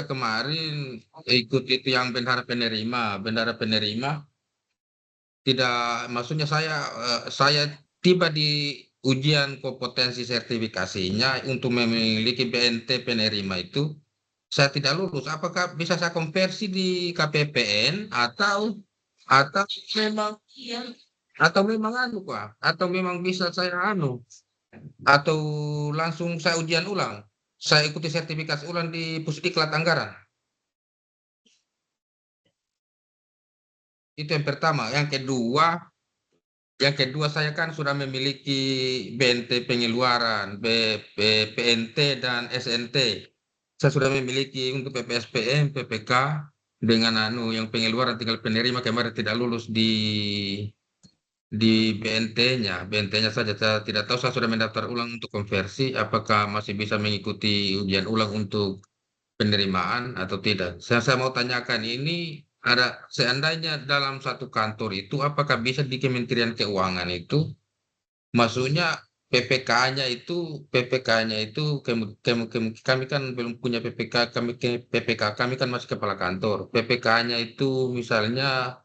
kemarin ikut itu yang bendahara penerima tidak, maksudnya saya tiba di ujian kompetensi sertifikasinya untuk memiliki BNT penerima itu saya tidak lulus. Apakah bisa saya konversi di KPPN atau memang atau memang bisa saya atau langsung saya ujian ulang, saya ikuti sertifikasi ulang di Pusdiklat Anggaran. Itu yang pertama. Yang kedua saya kan sudah memiliki BNT pengeluaran, PNT dan SNT. Saya sudah memiliki untuk PPSPM, PPK dengan yang pengeluaran tinggal penerima kemarin tidak lulus di BNT-nya. BNT-nya saja saya tidak tahu, saya sudah mendaftar ulang untuk konversi, apakah masih bisa mengikuti ujian ulang untuk penerimaan atau tidak. Saya mau tanyakan ini, ada seandainya dalam satu kantor itu apakah bisa di Kementerian Keuangan itu maksudnya PPK-nya itu kami kan belum punya PPK, kami kan masih kepala kantor. PPK-nya itu misalnya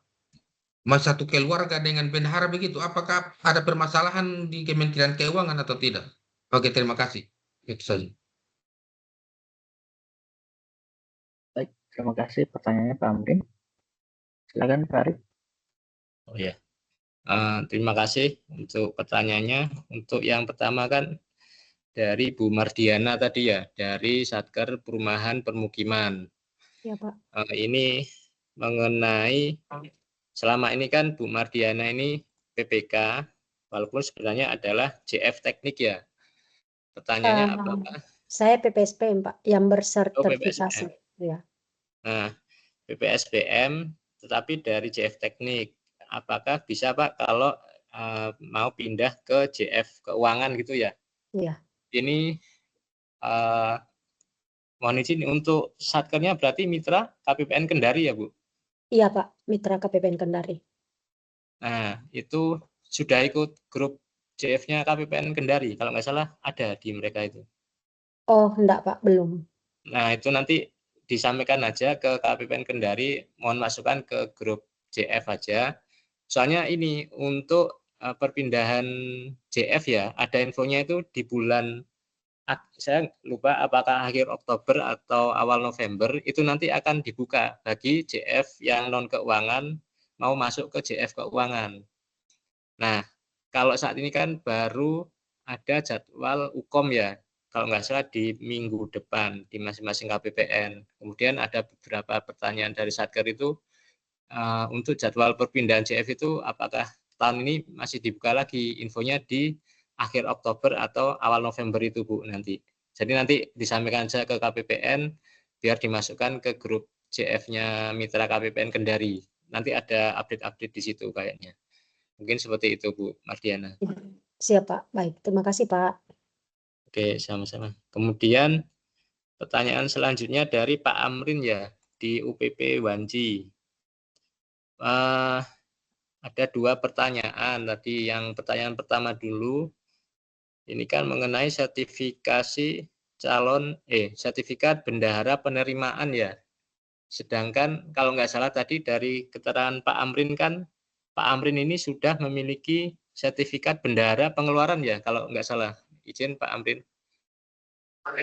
masih satu keluarga dengan bendahara begitu. Apakah ada permasalahan di Kementerian Keuangan atau tidak? Oke, terima kasih. Itu saja. Baik, terima kasih pertanyaannya Pak Amrin. Silakan Pak Arif. Oh ya. Terima kasih untuk pertanyaannya. Untuk yang pertama kan dari Bu Mardiana tadi ya, dari Satker Perumahan Permukiman. Ya Pak. Ini mengenai selama ini kan Bu Mardiana ini PPK, walaupun sebenarnya adalah JF teknik ya. Pertanyaannya apakah? Saya PPSPM Pak, yang bersertifikasi. PPSPM. Ya. Nah, PPSPM tetapi dari JF teknik. Apakah bisa Pak kalau mau pindah ke JF keuangan gitu ya? Iya. Ini mohon izin untuk satkernya berarti mitra KPPN Kendari ya Bu? Iya Pak, mitra KPPN Kendari. Nah, itu sudah ikut grup JF-nya KPPN Kendari, kalau nggak salah ada di mereka itu. Oh, enggak Pak, belum. Nah, itu nanti disampaikan aja ke KPPN Kendari, mohon masukan ke grup JF aja. Soalnya ini untuk perpindahan JF ya, ada infonya itu di bulan, saya lupa apakah akhir Oktober atau awal November, itu nanti akan dibuka bagi JF yang non keuangan mau masuk ke JF keuangan. Nah, kalau saat ini kan baru ada jadwal UKOM ya, kalau nggak salah di minggu depan di masing-masing KPPN. Kemudian ada beberapa pertanyaan dari Satker itu untuk jadwal perpindahan JF itu apakah tahun ini masih dibuka lagi, infonya di akhir Oktober atau awal November itu Bu nanti. Jadi nanti disampaikan saja ke KPPN biar dimasukkan ke grup JF-nya mitra KPPN Kendari. Nanti ada update-update di situ kayaknya. Mungkin seperti itu Bu Mardiana. Siap Pak, baik. Terima kasih Pak. Oke, sama-sama. Kemudian pertanyaan selanjutnya dari Pak Amrin ya, di UPP Wanji. Ada dua pertanyaan tadi. Yang pertanyaan pertama dulu, ini kan mengenai sertifikasi sertifikat bendahara penerimaan ya. Sedangkan kalau nggak salah tadi dari keterangan Pak Amrin kan, Pak Amrin ini sudah memiliki sertifikat bendahara pengeluaran ya, kalau nggak salah. Izin Pak Amrin.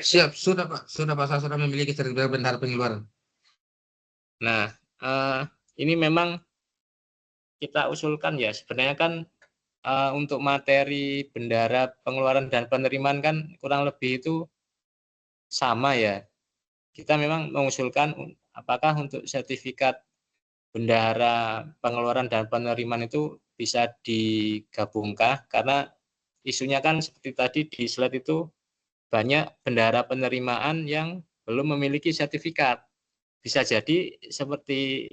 Siap, sudah Pak. Sudah Pak, saya sudah memiliki sertifikat bendahara pengeluaran. Nah, ini memang kita usulkan ya, sebenarnya kan untuk materi bendahara pengeluaran dan penerimaan kan kurang lebih itu sama ya. Kita memang mengusulkan apakah untuk sertifikat bendahara pengeluaran dan penerimaan itu bisa digabungkan, karena isunya kan seperti tadi di slide itu banyak bendahara penerimaan yang belum memiliki sertifikat. Bisa jadi seperti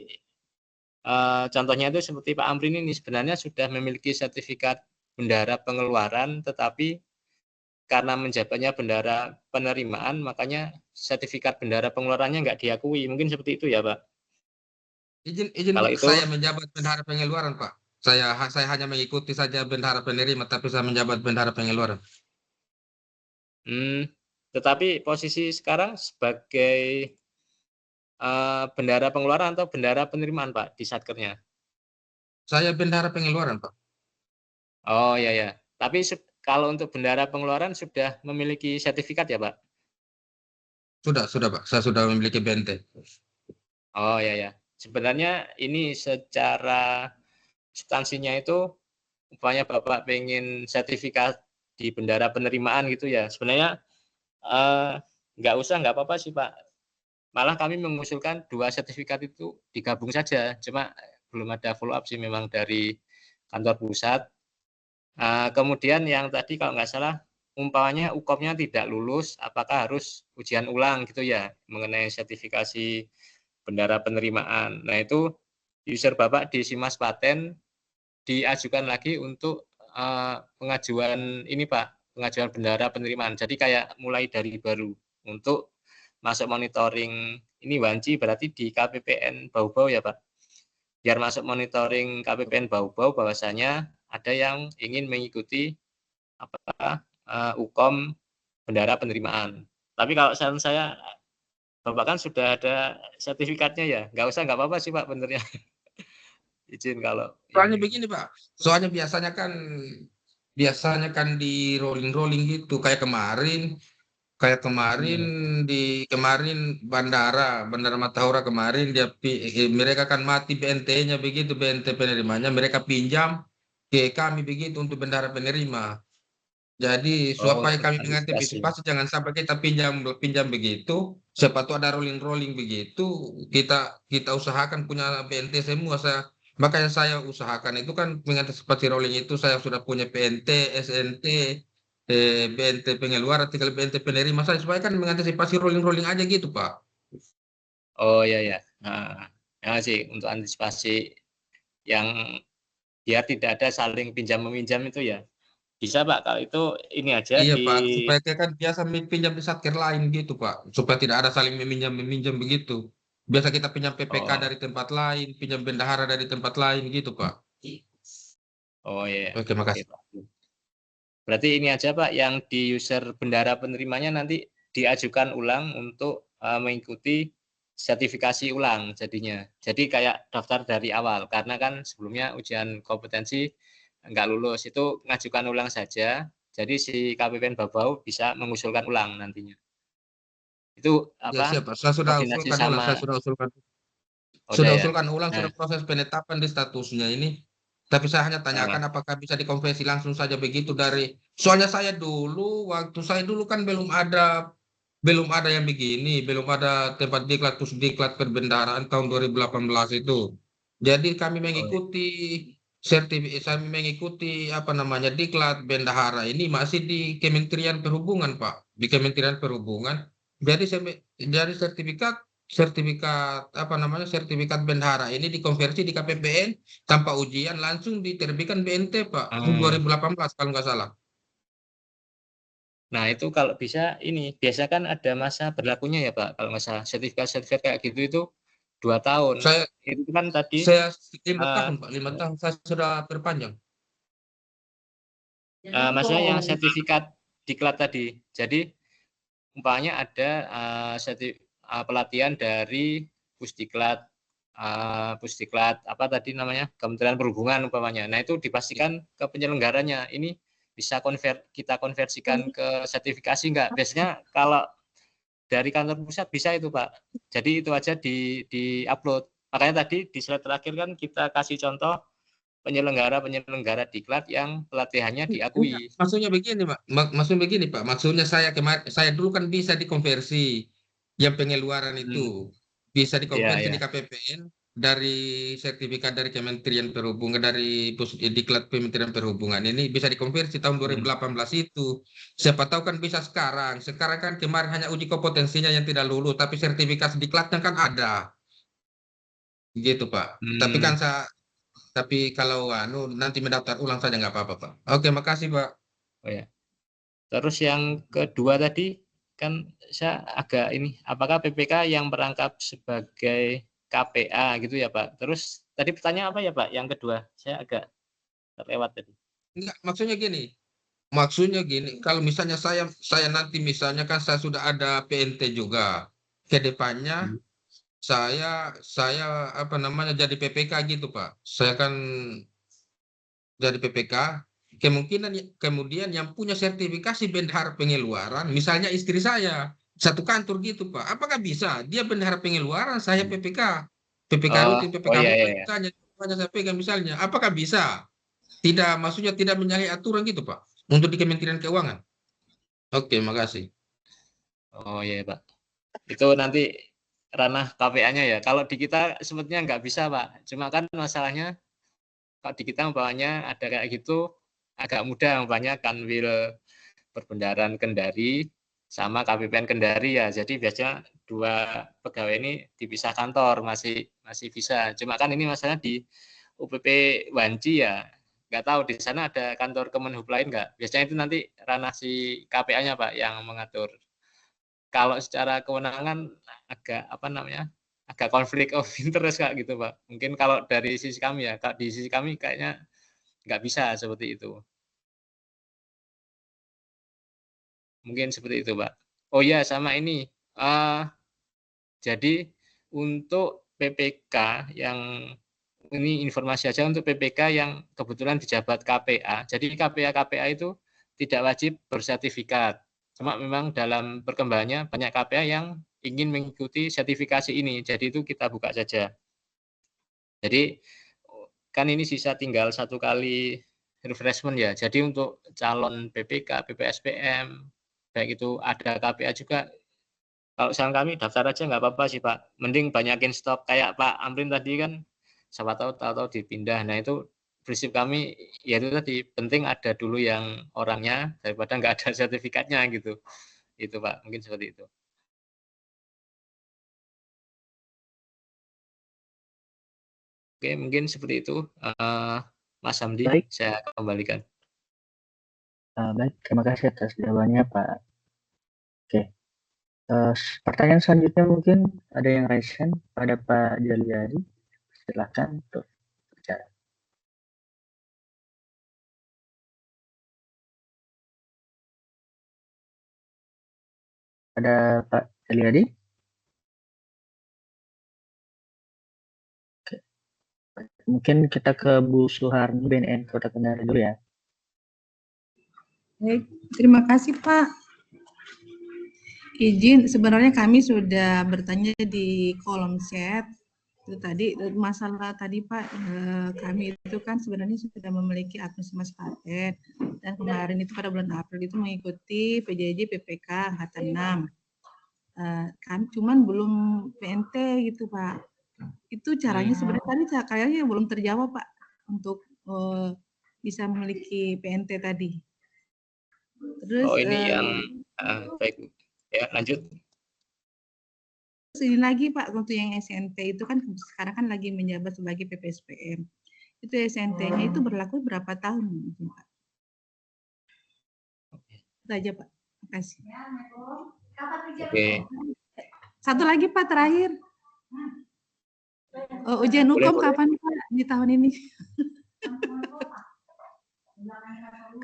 contohnya itu seperti Pak Amrin ini sebenarnya sudah memiliki sertifikat bendahara pengeluaran, tetapi karena menjabatnya bendahara penerimaan, makanya sertifikat bendahara pengeluarannya nggak diakui. Mungkin seperti itu ya Pak. Izin Kalau Pak, itu, saya menjabat bendahara pengeluaran Pak. Saya hanya mengikuti saja bendahara penerima, tapi saya menjabat bendahara pengeluaran. tetapi posisi sekarang sebagai bendahara pengeluaran atau bendahara penerimaan Pak di Satkernya? Saya bendahara pengeluaran Pak. Oh ya ya. Tapi kalau untuk bendahara pengeluaran sudah memiliki sertifikat ya Pak? Sudah Pak. Saya sudah memiliki BNT. Oh ya ya. Sebenarnya ini secara substansinya itu upaya Bapak pengen sertifikat di bendahara penerimaan gitu ya. Sebenarnya nggak apa-apa sih Pak. Malah kami mengusulkan dua sertifikat itu digabung saja. Cuma belum ada follow up sih memang dari kantor pusat. Kemudian yang tadi kalau nggak salah, umpamanya UKOM-nya tidak lulus, apakah harus ujian ulang gitu ya, mengenai sertifikasi bendara penerimaan. Nah itu user Bapak di Simas Paten diajukan lagi untuk pengajuan ini Pak, pengajuan bendara penerimaan. Jadi kayak mulai dari baru untuk masuk monitoring ini Wanci berarti di KPPN Bau-Bau ya Pak. Biar masuk monitoring KPPN Bau-Bau bahwasanya ada yang ingin mengikuti UKOM bendara penerimaan. Tapi kalau saran saya, Bapak kan sudah ada sertifikatnya ya, nggak usah, nggak apa-apa sih Pak benernya. Izin kalau Soalnya ini. begini Pak, soalnya biasanya kan di rolling-rolling gitu, kayak kemarin kemarin Bandara Matahura kemarin mereka kan mati BNT-nya begitu, BNT penerimanya mereka pinjam ke kami begitu untuk bendara penerima. Jadi Oh, supaya untuk kami antisipasi. mengantisipasi jangan sampai kita pinjam begitu, siapa tahu ada rolling-rolling begitu, kita usahakan punya BNT semua. Makanya saya usahakan itu kan mengantisipasi rolling itu, saya sudah punya PNT, SNT, BNT pengeluaran, tinggal BNT penerima saya supaya kan mengantisipasi rolling-rolling aja gitu Pak. Oh ya ya. Nah, ya sih untuk antisipasi yang biar tidak ada saling pinjam meminjam itu ya. Bisa Pak kalau itu ini aja Iya di Pak, supaya kita kan biasa pinjam di satker lain gitu Pak, supaya tidak ada saling meminjam begitu. Biasa kita pinjam PPK oh dari tempat lain, pinjam bendahara dari tempat lain gitu Pak. oh ya. Ya. Oke, Oke makasih. Pak. Berarti ini aja Pak yang di user bendara penerimanya nanti diajukan ulang untuk mengikuti sertifikasi ulang jadinya. Jadi kayak daftar dari awal karena kan sebelumnya ujian kompetensi nggak lulus itu ngajukan ulang saja. Jadi si KPPN Babau bisa mengusulkan ulang nantinya. Itu Ya apa? siap Pak, saya sudah Koordinasi usulkan ulang, sama saya sudah usulkan. Oda Sudah ya. usulkan ulang, Nah, sudah proses penetapan di statusnya ini. Tapi saya hanya nah, tanyakan apakah bisa dikonversi langsung saja begitu dari. Soalnya waktu saya dulu kan belum ada yang begini, belum ada tempat diklat pusdiklat perbendaharaan tahun 2018 itu. Jadi oh, saya mengikuti apa namanya diklat bendahara ini masih di Kementerian Perhubungan, Pak. Di Kementerian Perhubungan. Jadi dari sertifikat apa namanya sertifikat bendahara ini dikonversi di KPPN tanpa ujian langsung diterbitkan BNT, Pak. Tahun hmm. 2018 kalau nggak salah. Nah, itu kalau bisa ini biasa kan ada masa berlakunya ya Pak. Kalau nggak salah sertifikat kayak gitu itu 2 tahun. Saya Itu kan tadi saya 5 uh, tahun, Pak. 5 tahun saya sudah perpanjang. maksudnya yang sertifikat diklat tadi. Jadi umpamanya ada pelatihan dari Pusdiklat Pusdiklat apa tadi namanya Kementerian Perhubungan umpamanya. Nah itu dipastikan ke penyelenggaranya ini bisa kita konversikan ke sertifikasi enggak? Biasanya kalau dari kantor pusat bisa itu Pak. Jadi itu aja di upload. Makanya tadi di slide terakhir kan kita kasih contoh penyelenggara diklat yang pelatihannya Enggak, diakui. maksudnya begini, Pak. Maksudnya begini, Pak. Maksudnya saya dulu kan bisa dikonversi yang pengeluaran Hmm, itu bisa ya dikonversi di ya. KPPN dari sertifikat dari Kementerian Perhubungan dari Diklat Kementerian Perhubungan ini bisa dikonversi tahun Hmm. 2018 itu. Siapa tahu kan bisa sekarang. Sekarang kan kemarin hanya uji kompetensinya yang tidak lulus, tapi sertifikat diklatnya kan ada. Gitu, Pak. Hmm. Tapi kalau nanti mendaftar ulang saja nggak apa-apa, Pak. Oke, makasih, Pak. Oh ya. Terus yang kedua tadi kan saya agak ini, apakah PPK yang merangkap sebagai KPA gitu ya Pak? Terus tadi pertanyaan apa ya Pak? Yang kedua, saya agak terlewat tadi. Enggak, maksudnya gini, kalau misalnya saya nanti misalnya kan saya sudah ada PNT juga. Ke depannya Hmm. saya apa namanya jadi PPK gitu, Pak. Saya kan jadi PPK, kemudian yang punya sertifikasi bendahara pengeluaran, misalnya istri saya, satu kantor gitu, Pak. Apakah bisa? Dia bendahara pengeluaran, saya PPK. PPK Oh, rutin, oh PPK iya iya. murah, Iya. misalnya saya pegang misalnya. Apakah bisa? Tidak, maksudnya tidak menyalahi aturan gitu, Pak. Untuk di Kementerian Keuangan. Oke, makasih. Oh iya Pak. Itu nanti ranah KPA-nya ya. Kalau di kita sebetulnya nggak bisa, Pak. Cuma kan masalahnya kalau di kita umpamanya ada kayak gitu agak mudah, umpamanya Kanwil Perbendaharaan Kendari sama KPPN Kendari ya. Jadi biasanya dua pegawai ini dipisah kantor masih bisa. Cuma kan ini masalahnya di UPP Wanci ya. Nggak tahu di sana ada kantor Kemenhub lain nggak? Biasanya itu nanti ranah si KPA-nya Pak yang mengatur. Kalau secara kewenangan agak apa namanya? Agak konflik of interest Kak gitu Pak. Mungkin kalau dari sisi kami ya, di sisi kami kayaknya nggak bisa seperti itu. Mungkin seperti itu Pak. Oh ya sama ini. Jadi untuk PPK yang ini informasi aja untuk PPK yang kebetulan dijabat KPA. Jadi KPA itu tidak wajib bersertifikat. Cuma memang dalam perkembangannya banyak KPA yang ingin mengikuti sertifikasi ini. Jadi itu kita buka saja. Jadi kan ini sisa tinggal 1 kali refreshment ya. Jadi untuk calon PPK, PPSPM, baik itu ada KPA juga. Kalau saran kami daftar aja nggak apa-apa sih Pak. Mending banyakin stok kayak Pak Amrin tadi kan. Siapa tahu dipindah. Nah itu prinsip kami yaitu tadi penting ada dulu yang orangnya daripada nggak ada sertifikatnya gitu. Itu Pak mungkin seperti itu. Oke mungkin seperti itu. Mas Hamdi Baik. saya kembalikan. Baik, terima kasih atas jawabannya Pak. Oke. Pertanyaan selanjutnya mungkin ada yang raise hand pada Pak Jaliadi. Silakan untuk bicara. Ada Pak Jaliadi? Oke. Mungkin kita ke Bu Suharni BNN Kota Kendari dulu ya. Baik, terima kasih Pak. Izin, sebenarnya kami sudah bertanya di kolom chat. Itu tadi masalah tadi Pak, kami itu kan sebenarnya sudah memiliki akun Mas Paten, dan kemarin itu pada bulan April itu mengikuti PJJ PPK angkatan 6. Kami cuman belum PNT gitu Pak. Itu caranya sebenarnya tadi kayaknya belum terjawab Pak untuk bisa memiliki PNT tadi. Terus ini yang baik ya lanjut. Ini lagi Pak, untuk yang SNT itu kan sekarang kan lagi menjabat sebagai PPSPM. Itu SNT-nya itu berlaku berapa tahun Pak? Itu aja Pak. Terima kasih. Oke. Satu lagi Pak terakhir. Ujian hukum kapan Pak di tahun ini?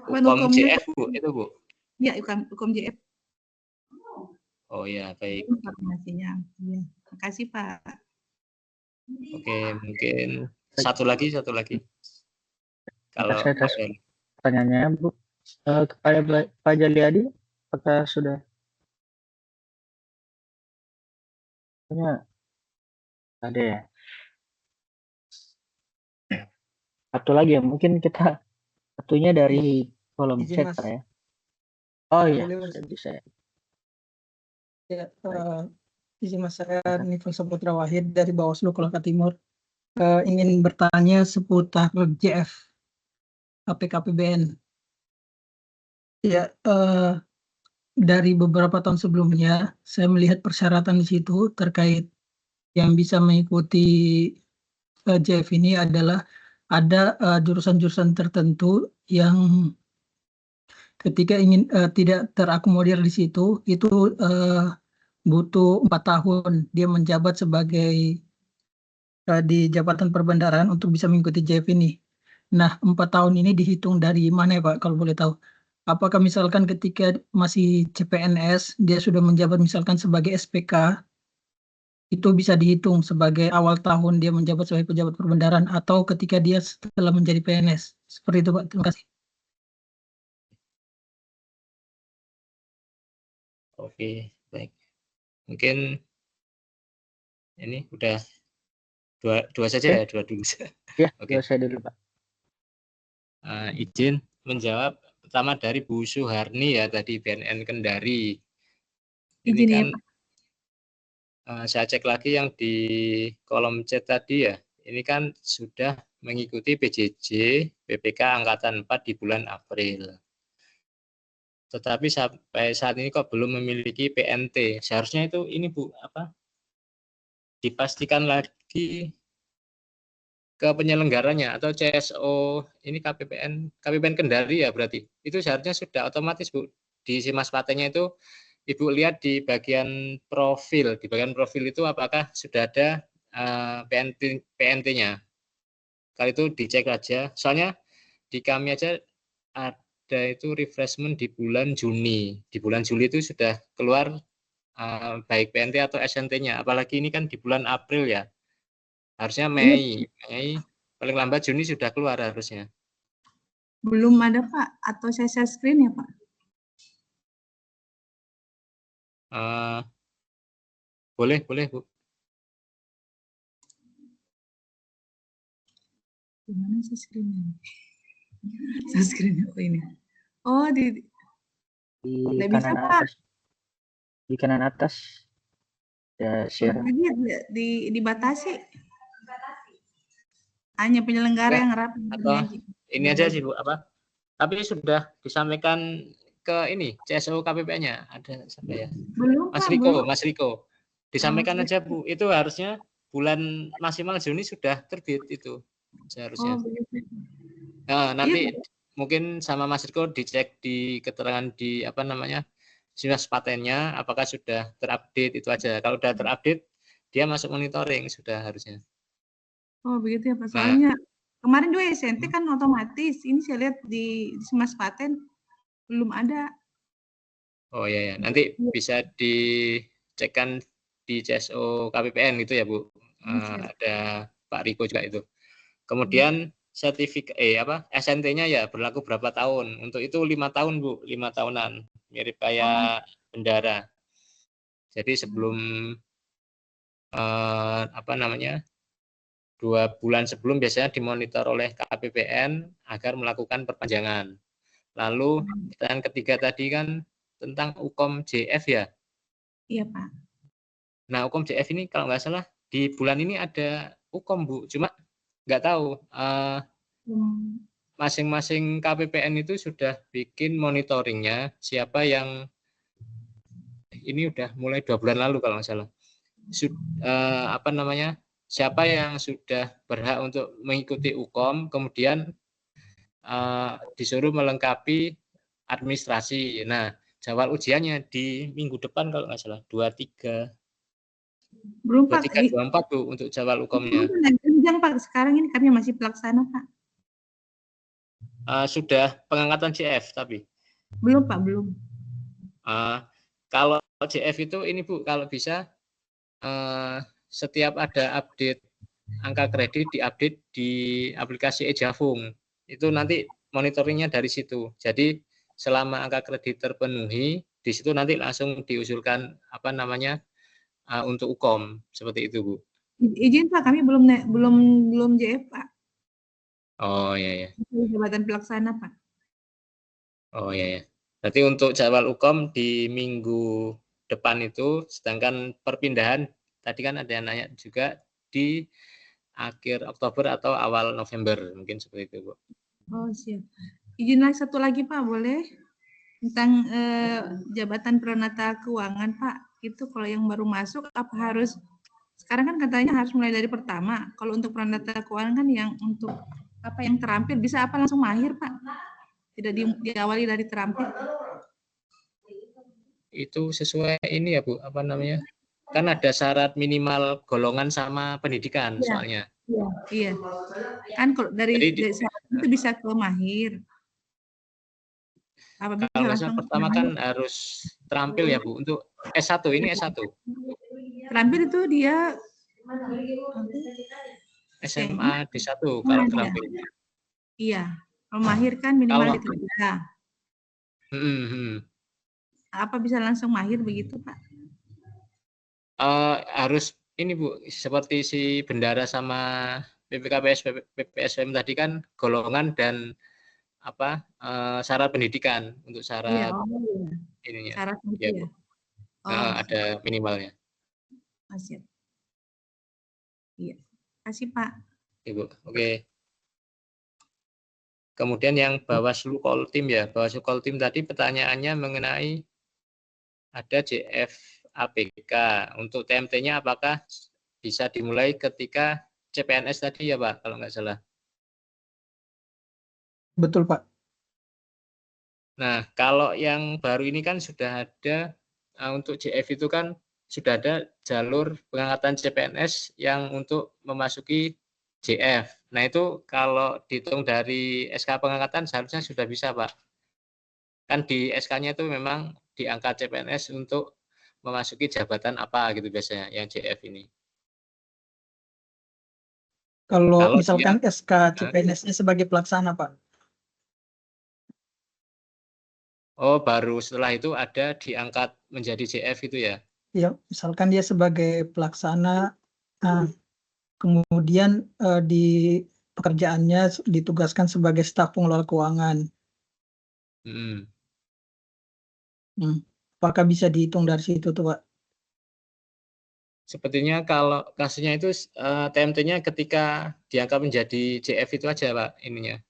Hukum JF Bu, itu Bu. Iya, hukum JF. Oh ya, baik. Informasinya. Ya. Terima kasih Pak. Oke, mungkin satu lagi. Kalau saya atas pertanyaannya Bu, kepada Pak Jaliadi, apakah sudah? Ada ya. Satu lagi ya, mungkin kita satunya dari kolom chat Pak ya. Oh iya, bisa. Ya, izin Mas, saya Nifon Saputra Wahid dari Bawaslu Kolaka Timur. Ingin bertanya seputar JF APKPBN. Ya, dari beberapa tahun sebelumnya saya melihat persyaratan di situ terkait yang bisa mengikuti JF ini adalah ada jurusan-jurusan tertentu yang ketika ingin tidak terakomodir di situ itu butuh 4 tahun dia menjabat sebagai di jabatan perbendaharaan untuk bisa mengikuti JF ini. Nah, 4 tahun ini dihitung dari mana ya Pak, kalau boleh tahu? Apakah misalkan ketika masih CPNS, dia sudah menjabat misalkan sebagai SPK, itu bisa dihitung sebagai awal tahun dia menjabat sebagai pejabat perbendaharaan, atau ketika dia setelah menjadi PNS? Seperti itu Pak, terima kasih. Oke, baik. Mungkin ini udah dua saja ya, dua dulu. Ya, Oke. saya dulu Pak. Izin menjawab pertama dari Bu Suharni ya tadi BNN Kendari. Ini Izin kan ya, Pak. Saya cek lagi yang di kolom chat tadi ya, ini kan sudah mengikuti PJJ PPK Angkatan 4 di bulan April. Tetapi sampai saat ini kok belum memiliki PNT. Seharusnya itu ini Bu, dipastikan lagi ke penyelenggaranya atau CSO ini KPPN Kendari ya berarti. Itu seharusnya sudah otomatis Bu. Di Simas Patennya itu Ibu lihat di bagian profil. Di bagian profil itu apakah sudah ada PNT-nya. Kalau itu dicek aja. Soalnya di kami aja ada itu refreshment di bulan Juni. Di bulan Juli itu sudah keluar baik PNT atau SNT-nya. Apalagi ini kan di bulan April ya. Harusnya Mei paling lambat Juni sudah keluar harusnya. Belum ada Pak, atau saya share screen ya Pak? Boleh Bu. Gimana share screen-nya? Share screen apa ini? Oh, Di nggak kanan bisa, Pak. atas. Di kanan atas. Ya, share. Dibatasi. Hanya penyelenggara yang rapi. Atau ini aja sih Bu, tapi sudah disampaikan ke ini CSO KPPN-nya ada siapa ya? Belum Mas Pak, Riko, belum. Mas Riko. Disampaikan aja Bu, itu harusnya bulan maksimal Juni sudah terbit itu seharusnya. Nah, nanti mungkin sama Mas Riko dicek di keterangan di Simas Patennya apakah sudah terupdate itu aja. Kalau sudah terupdate dia masuk monitoring sudah harusnya. Oh begitu ya Pak. Soalnya kemarin juga SNT kan otomatis. Ini saya lihat di Simas Paten belum ada. Oh iya ya, nanti bisa dicekkan di CSO KPPN gitu ya Bu. Ada Pak Riko juga itu. Kemudian sertifikat SNT-nya ya berlaku berapa tahun? Untuk itu 5 tahun Bu, 5 tahunan. Mirip kayak bendara. Jadi sebelum 2 bulan sebelum biasanya dimonitor oleh KPPN agar melakukan perpanjangan. Lalu pertanyaan ketiga tadi kan tentang UKOM JF ya? Iya Pak. Nah UKOM JF ini kalau nggak salah di bulan ini ada UKOM Bu, cuma nggak tahu masing-masing KPPN itu sudah bikin monitoringnya siapa yang ini udah mulai 2 bulan lalu kalau nggak salah. Siapa yang sudah berhak untuk mengikuti UKOM, kemudian disuruh melengkapi administrasi. Nah, jadwal ujiannya di minggu depan kalau nggak salah, 23, Belum Pak. 24 Bu untuk jadwal UKOM-nya. Pak, sekarang ini kami masih pelaksana Pak. Sudah pengangkatan JF tapi? Belum Pak, belum. Kalau JF itu ini Bu, kalau bisa setiap ada update angka kredit diupdate di aplikasi eJafung. Itu nanti monitoringnya dari situ. Jadi selama angka kredit terpenuhi, di situ nanti langsung diusulkan untuk UKOM seperti itu Bu. Izin Pak, kami belum JF Pak. Oh iya ya. Jabatan pelaksana Pak. Oh iya ya. Berarti untuk jadwal UKOM di minggu depan itu, sedangkan perpindahan tadi kan ada yang nanya juga di akhir Oktober atau awal November, mungkin seperti itu Bu. Oh siap. Izin satu lagi Pak, boleh? Tentang jabatan Pranata Keuangan Pak, itu kalau yang baru masuk apa harus, sekarang kan katanya harus mulai dari pertama. Kalau untuk Pranata Keuangan kan yang untuk yang terampil bisa langsung mahir Pak? Tidak diawali dari terampil? Itu sesuai ini ya Bu, kan ada syarat minimal golongan sama pendidikan ya, soalnya. Iya. Kan kalau dari syarat itu bisa ke mahir. Kalau misalnya pertama kan harus terampil ya Bu, untuk S1, ini S1. Terampil itu dia SMA D1 kalau terampil. Iya, kalau mahir kan minimal D3. Apa bisa langsung mahir begitu Pak? Harus ini Bu, seperti si bendara sama PPSPM tadi kan golongan dan syarat pendidikan untuk syarat ininya. Syarat itu ya. Ada minimalnya. Mas Yat. Iya, kasih Pak. Ibu. Oke. Kemudian yang Bawaslu Koltim ya, Bawaslu Koltim tadi pertanyaannya mengenai ada JF APK. Untuk TMT-nya apakah bisa dimulai ketika CPNS tadi ya Pak, kalau nggak salah. Betul, Pak. Nah, kalau yang baru ini kan sudah ada, untuk JF itu kan sudah ada jalur pengangkatan CPNS yang untuk memasuki JF. Nah, itu kalau dihitung dari SK pengangkatan seharusnya sudah bisa, Pak. Kan di SK-nya itu memang diangkat CPNS untuk memasuki jabatan apa gitu biasanya, yang JF ini. Kalau Kalau misalkan dia, SK CPNS-nya sebagai pelaksana, Pak. oh baru setelah itu ada diangkat menjadi JF itu ya? Ya, misalkan dia sebagai pelaksana, kemudian di pekerjaannya ditugaskan sebagai staf pengelola keuangan. Hmm. Apakah bisa dihitung dari situ tuh, Pak? Sepertinya kalau kasusnya itu TMT-nya ketika diangkat menjadi JF itu aja Pak ininya.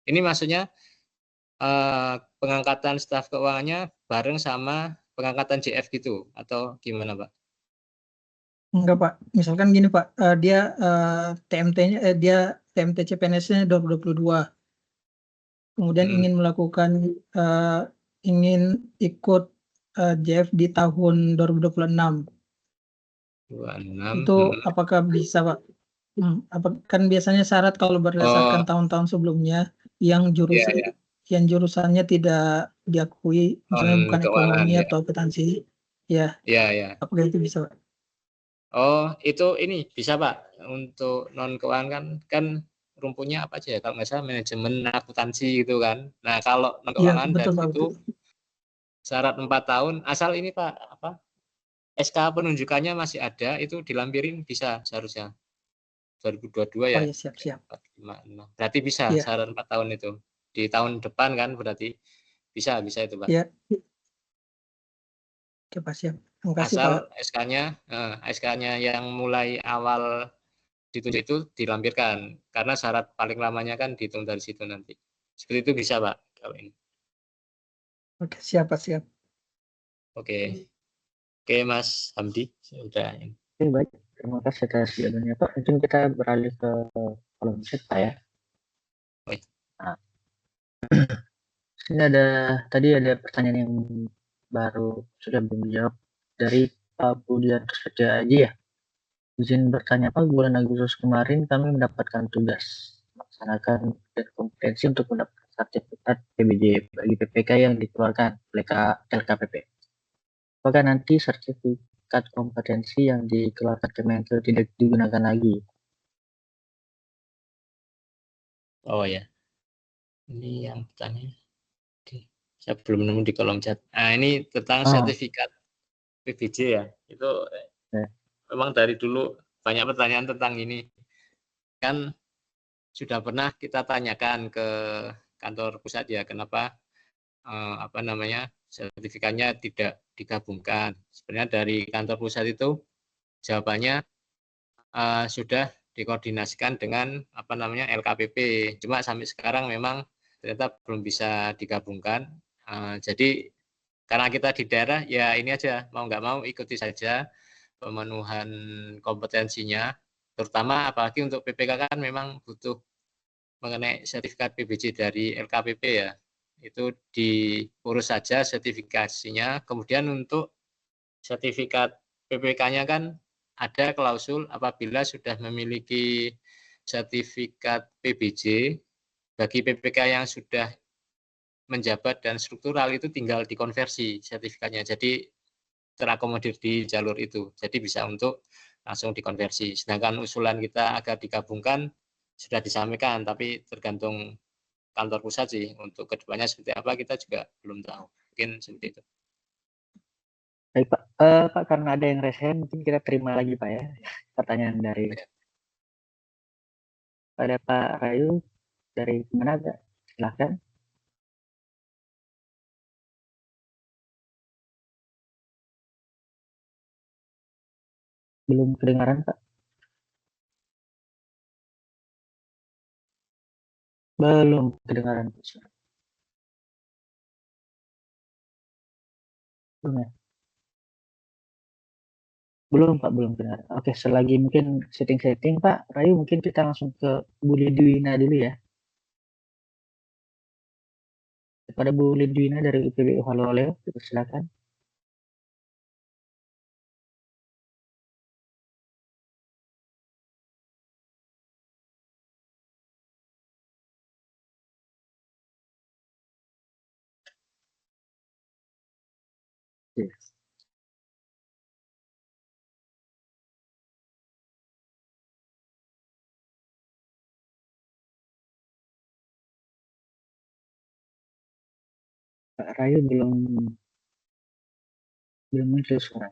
Ini maksudnya pengangkatan staf keuangannya bareng sama pengangkatan JF gitu atau gimana Pak? Enggak, Pak. Misalkan gini, Pak, dia TMT-nya dia TMT CPNS-nya 2022. Kemudian ingin melakukan ingin ikut JF di tahun 2026. 26. Itu apakah bisa, Pak? Kan biasanya syarat kalau berdasarkan tahun-tahun sebelumnya yang jurusannya tidak diakui, misalnya bukan ekonomi ya. atau akuntansi, ya, Ya. apakah itu bisa, Pak? Oh, itu ini bisa Pak. Untuk non keuangan kan rumputnya apa aja ya? Kalau nggak salah manajemen akuntansi gitu kan. Nah, kalau non Iya, keuangan betul, dari Pak. itu syarat 4 tahun asal ini Pak apa? SK penunjukannya masih ada, itu dilampirin bisa seharusnya. 2022 Oh ya. ya, siap. 456. Berarti bisa Iya. syarat 4 tahun itu. Di tahun depan kan berarti bisa itu Pak. Iya. Oke, Pak, siap. Terima kasih, Asal Pak. SK-nya yang mulai awal ditunjuk itu dilampirkan. Karena syarat paling lamanya kan dihitung dari situ nanti. Seperti itu bisa Pak kalau ini. Oke, siap, Pak, siap. Oke. Oke Mas Hamdi, sudah. Oke, baik. Terima kasih atas jawabannya, Pak. Mungkin kita beralih ke kolom chat, Pak ya. Baik. Nah, sini tadi ada pertanyaan yang baru sudah belum dijawab dari Pak Budian Setia Aji ya. Izin bertanya, Pak, bulan Agustus kemarin kami mendapatkan tugas melaksanakan kompetensi untuk mendapatkan sertifikat PBJ bagi PPK yang dikeluarkan oleh LKPP. Apakah nanti sertifikat kompetensi yang dikeluarkan Kemenkeu tidak digunakan lagi? Oh ya. Ini yang bertanya. Saya belum nemu di kolom chat. Nah, ini tentang sertifikat PBJ ya. Itu memang dari dulu banyak pertanyaan tentang ini. Kan sudah pernah kita tanyakan ke kantor pusat ya, kenapa sertifikatnya tidak digabungkan. Sebenarnya dari kantor pusat itu jawabannya sudah dikoordinasikan dengan LKPP. Cuma sampai sekarang memang ternyata belum bisa digabungkan. Jadi karena kita di daerah ya ini aja, mau nggak mau ikuti saja pemenuhan kompetensinya, terutama apalagi untuk PPK kan memang butuh mengenai sertifikat PBJ dari LKPP ya, itu diurus saja sertifikasinya. Kemudian untuk sertifikat PPK-nya kan ada klausul apabila sudah memiliki sertifikat PBJ, bagi PPK yang sudah menjabat dan struktural itu tinggal dikonversi sertifikatnya. Jadi terakomodir di jalur itu. Jadi bisa untuk langsung dikonversi. Sedangkan usulan kita agar digabungkan sudah disampaikan, tapi tergantung kantor pusat sih. Untuk kedepannya seperti apa kita juga belum tahu. Mungkin seperti itu. Baik, Pak. Pak, karena ada yang resen, mungkin kita terima lagi, Pak ya. Pertanyaan dari pada Pak Rayu dari mana, Pak? Silahkan. Belum kedengaran, Pak. Belum kedengaran, Pak. Belum ya? Belum, Pak, belum kedengaran. Oke, selagi mungkin setting-setting, Pak Rayu, mungkin kita langsung ke Bu Lidwina dulu ya. Kepada Bu Lidwina dari UPBU Haloleo, silakan. Yes. Pak Rayu belum muncul suara.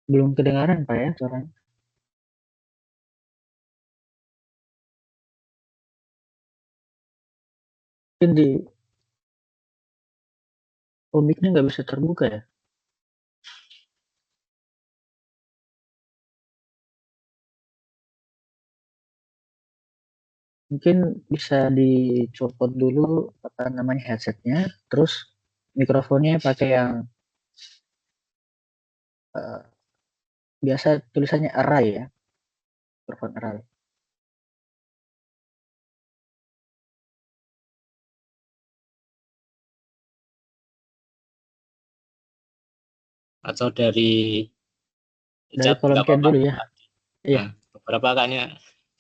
Belum kedengaran, Pak ya, suaranya. Mungkin di mic-nya nggak bisa terbuka ya. Mungkin bisa dicopot dulu apa namanya headsetnya, terus mikrofonnya pakai yang biasa tulisannya array ya, mikrofon array. Atau dari chat kolom nggak chat apa-apa. dulu ya. Iya. Nah, beberapa kakaknya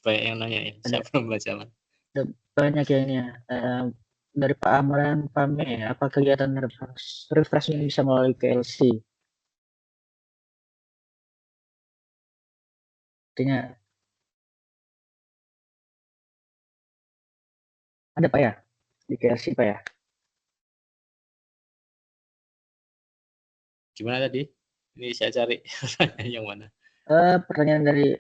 banyak yang nanya ya. Saya belum baca. Ada banyak kayaknya. Dari Pak Amran, Pak Me, apa kegiatan refreshment bisa melalui KLC? Artinya ada Pak ya di KLC Pak ya? Gimana tadi? Ini saya cari yang mana. Pertanyaan dari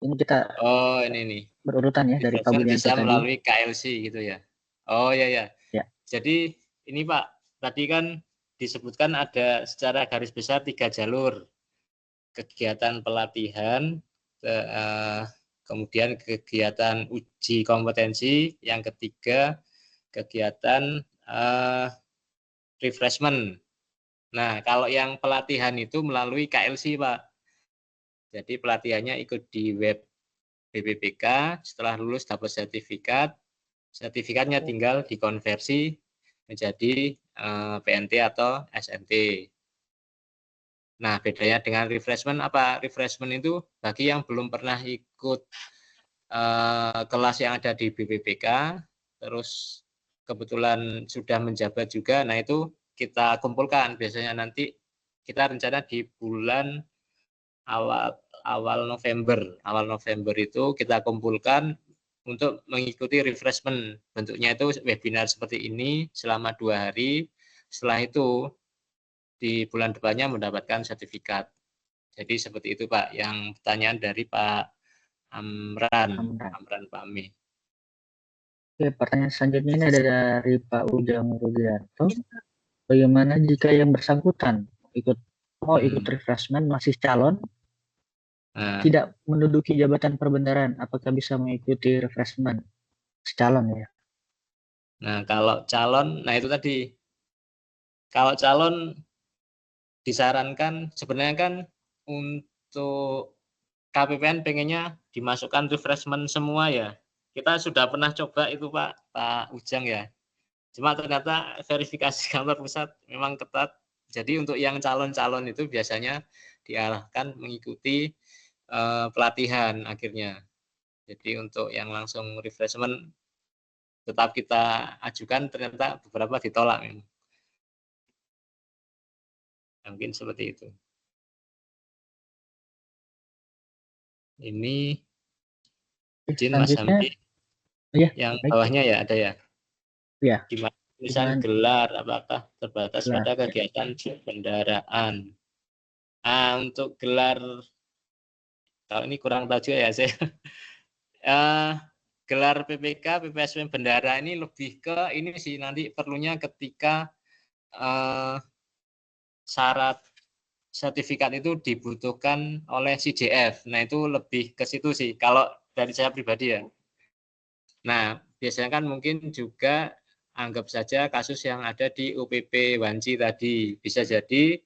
ini kita Oh, ini nih. berurutan ya dari Pak Budianto bisa tadi. melalui KLC gitu ya. Oh ya ya. Ya. Jadi ini Pak, tadi kan disebutkan ada secara garis besar 3 jalur. Kegiatan pelatihan, kemudian kegiatan uji kompetensi, yang ketiga kegiatan refreshment. Nah, kalau yang pelatihan itu melalui KLC, Pak. Jadi pelatihannya ikut di web BPPK, setelah lulus dapat sertifikat, sertifikatnya tinggal dikonversi menjadi PNT atau SNT. Nah, bedanya dengan refreshment apa? Refreshment itu bagi yang belum pernah ikut kelas yang ada di BPPK, terus kebetulan sudah menjabat juga, nah itu kita kumpulkan. Biasanya nanti kita rencana di bulan awal November itu kita kumpulkan untuk mengikuti refreshment. Bentuknya itu webinar seperti ini selama 2 hari. Setelah itu di bulan depannya mendapatkan sertifikat. Jadi seperti itu Pak, yang pertanyaan dari Pak Amran Pak Ami. Oke, pertanyaan selanjutnya ini ada dari Pak Ujang Rudianto. Bagaimana jika yang bersangkutan mau ikut refreshment masih calon, tidak menduduki jabatan perbendaharaan, apakah bisa mengikuti refreshment calon ya? Nah, kalau calon, nah itu tadi. Kalau calon disarankan sebenarnya kan untuk KPPN pengennya dimasukkan refreshment semua ya. Kita sudah pernah coba itu Pak Ujang ya. Cuma ternyata verifikasi kantor pusat memang ketat. Jadi untuk yang calon-calon itu biasanya diarahkan mengikuti pelatihan akhirnya. Jadi untuk yang langsung refreshment tetap kita ajukan, ternyata beberapa ditolak memang. Mungkin seperti itu. Ini izin Mas Hamdi. Ya, yang bawahnya ya ada ya. Ya. Di mana tulisan Gimana? gelar apakah terbatas Gelar, pada ya. kegiatan kendaraan. Untuk gelar, kalau ini kurang tahu juga ya saya. Gelar PPK, PPSPM bendara ini lebih ke ini sih, nanti perlunya ketika syarat sertifikat itu dibutuhkan oleh CJF. Nah, itu lebih ke situ sih, kalau dari saya pribadi ya. Nah, biasanya kan mungkin juga anggap saja kasus yang ada di UPP Wanci tadi. Bisa jadi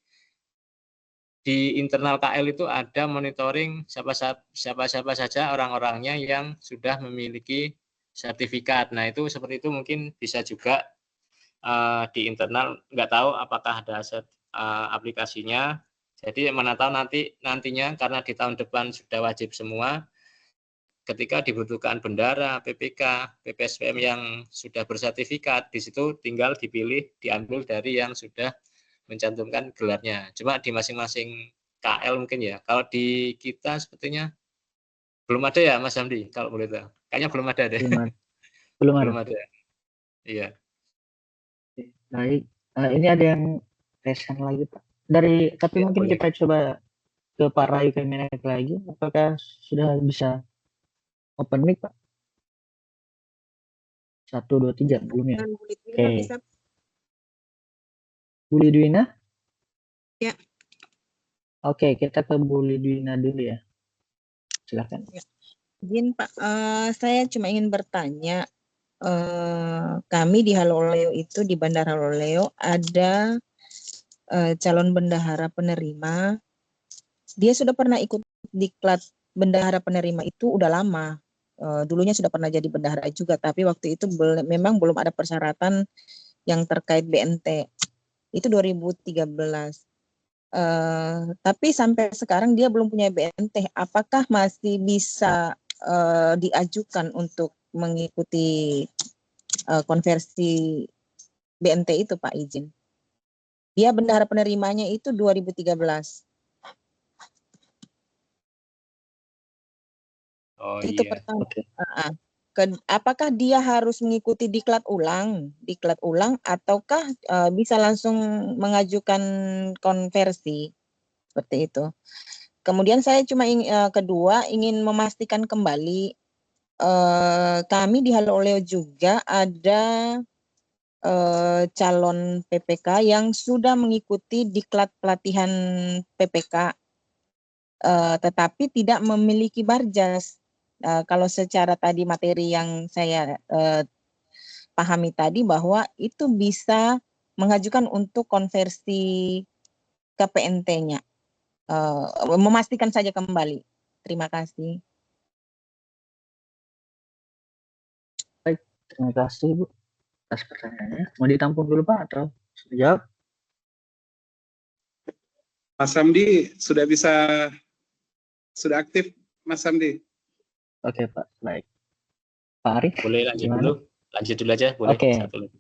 di internal KL itu ada monitoring siapa saja orang-orangnya yang sudah memiliki sertifikat. Nah, itu seperti itu mungkin bisa juga di internal, nggak tahu apakah ada aplikasinya. Jadi mana tahu nantinya karena di tahun depan sudah wajib semua, ketika dibutuhkan bendara, PPK, PPSPM yang sudah bersertifikat, di situ tinggal dipilih, diambil dari yang sudah mencantumkan gelarnya. Cuma di masing-masing KL mungkin ya. Kalau di kita sepertinya belum ada ya, Mas Hamdi, kalau boleh tahu. Kayaknya belum ada deh. Belum ada. Iya. Baik. Ini ada yang resen lagi, Pak. Tapi Ya, mungkin boleh. kita coba ke Pak Rayu Kemenek lagi. Apakah sudah bisa open mic, Pak? 1, 2, 3 belum ya? Oke. Bu Lidwina? Ya. Oke, kita ke Bu Lidwina dulu ya. Silakan. Ya. Izin Pak, saya cuma ingin bertanya, kami di Haloleo itu, di Bandara Haloleo ada calon bendahara penerima. Dia sudah pernah ikut diklat bendahara penerima itu udah lama. Dulunya sudah pernah jadi bendahara juga, tapi waktu itu memang belum ada persyaratan yang terkait BNT. Itu 2013. Tapi sampai sekarang dia belum punya BNT. Apakah masih bisa diajukan untuk mengikuti konversi BNT itu, Pak, izin? Dia bendahara penerimanya itu 2013. Oh, itu iya. pertama. Apakah dia harus mengikuti diklat ulang ataukah bisa langsung mengajukan konversi seperti itu? Kemudian saya cuma kedua ingin memastikan kembali, kami di Haloleo juga ada calon PPK yang sudah mengikuti diklat pelatihan PPK, tetapi tidak memiliki barjas. Kalau secara tadi materi yang saya pahami tadi bahwa itu bisa mengajukan untuk konversi ke PNT-nya. Memastikan saja kembali. Terima kasih. Baik, terima kasih Bu atas pertanyaannya. Mau ditampung dulu Pak atau jawab? Mas Hamdi sudah aktif, Mas Hamdi? Oke Pak, baik. Pak Arif, boleh lanjut gimana? dulu? Lanjut dulu aja, boleh. Oke. Satu lagi.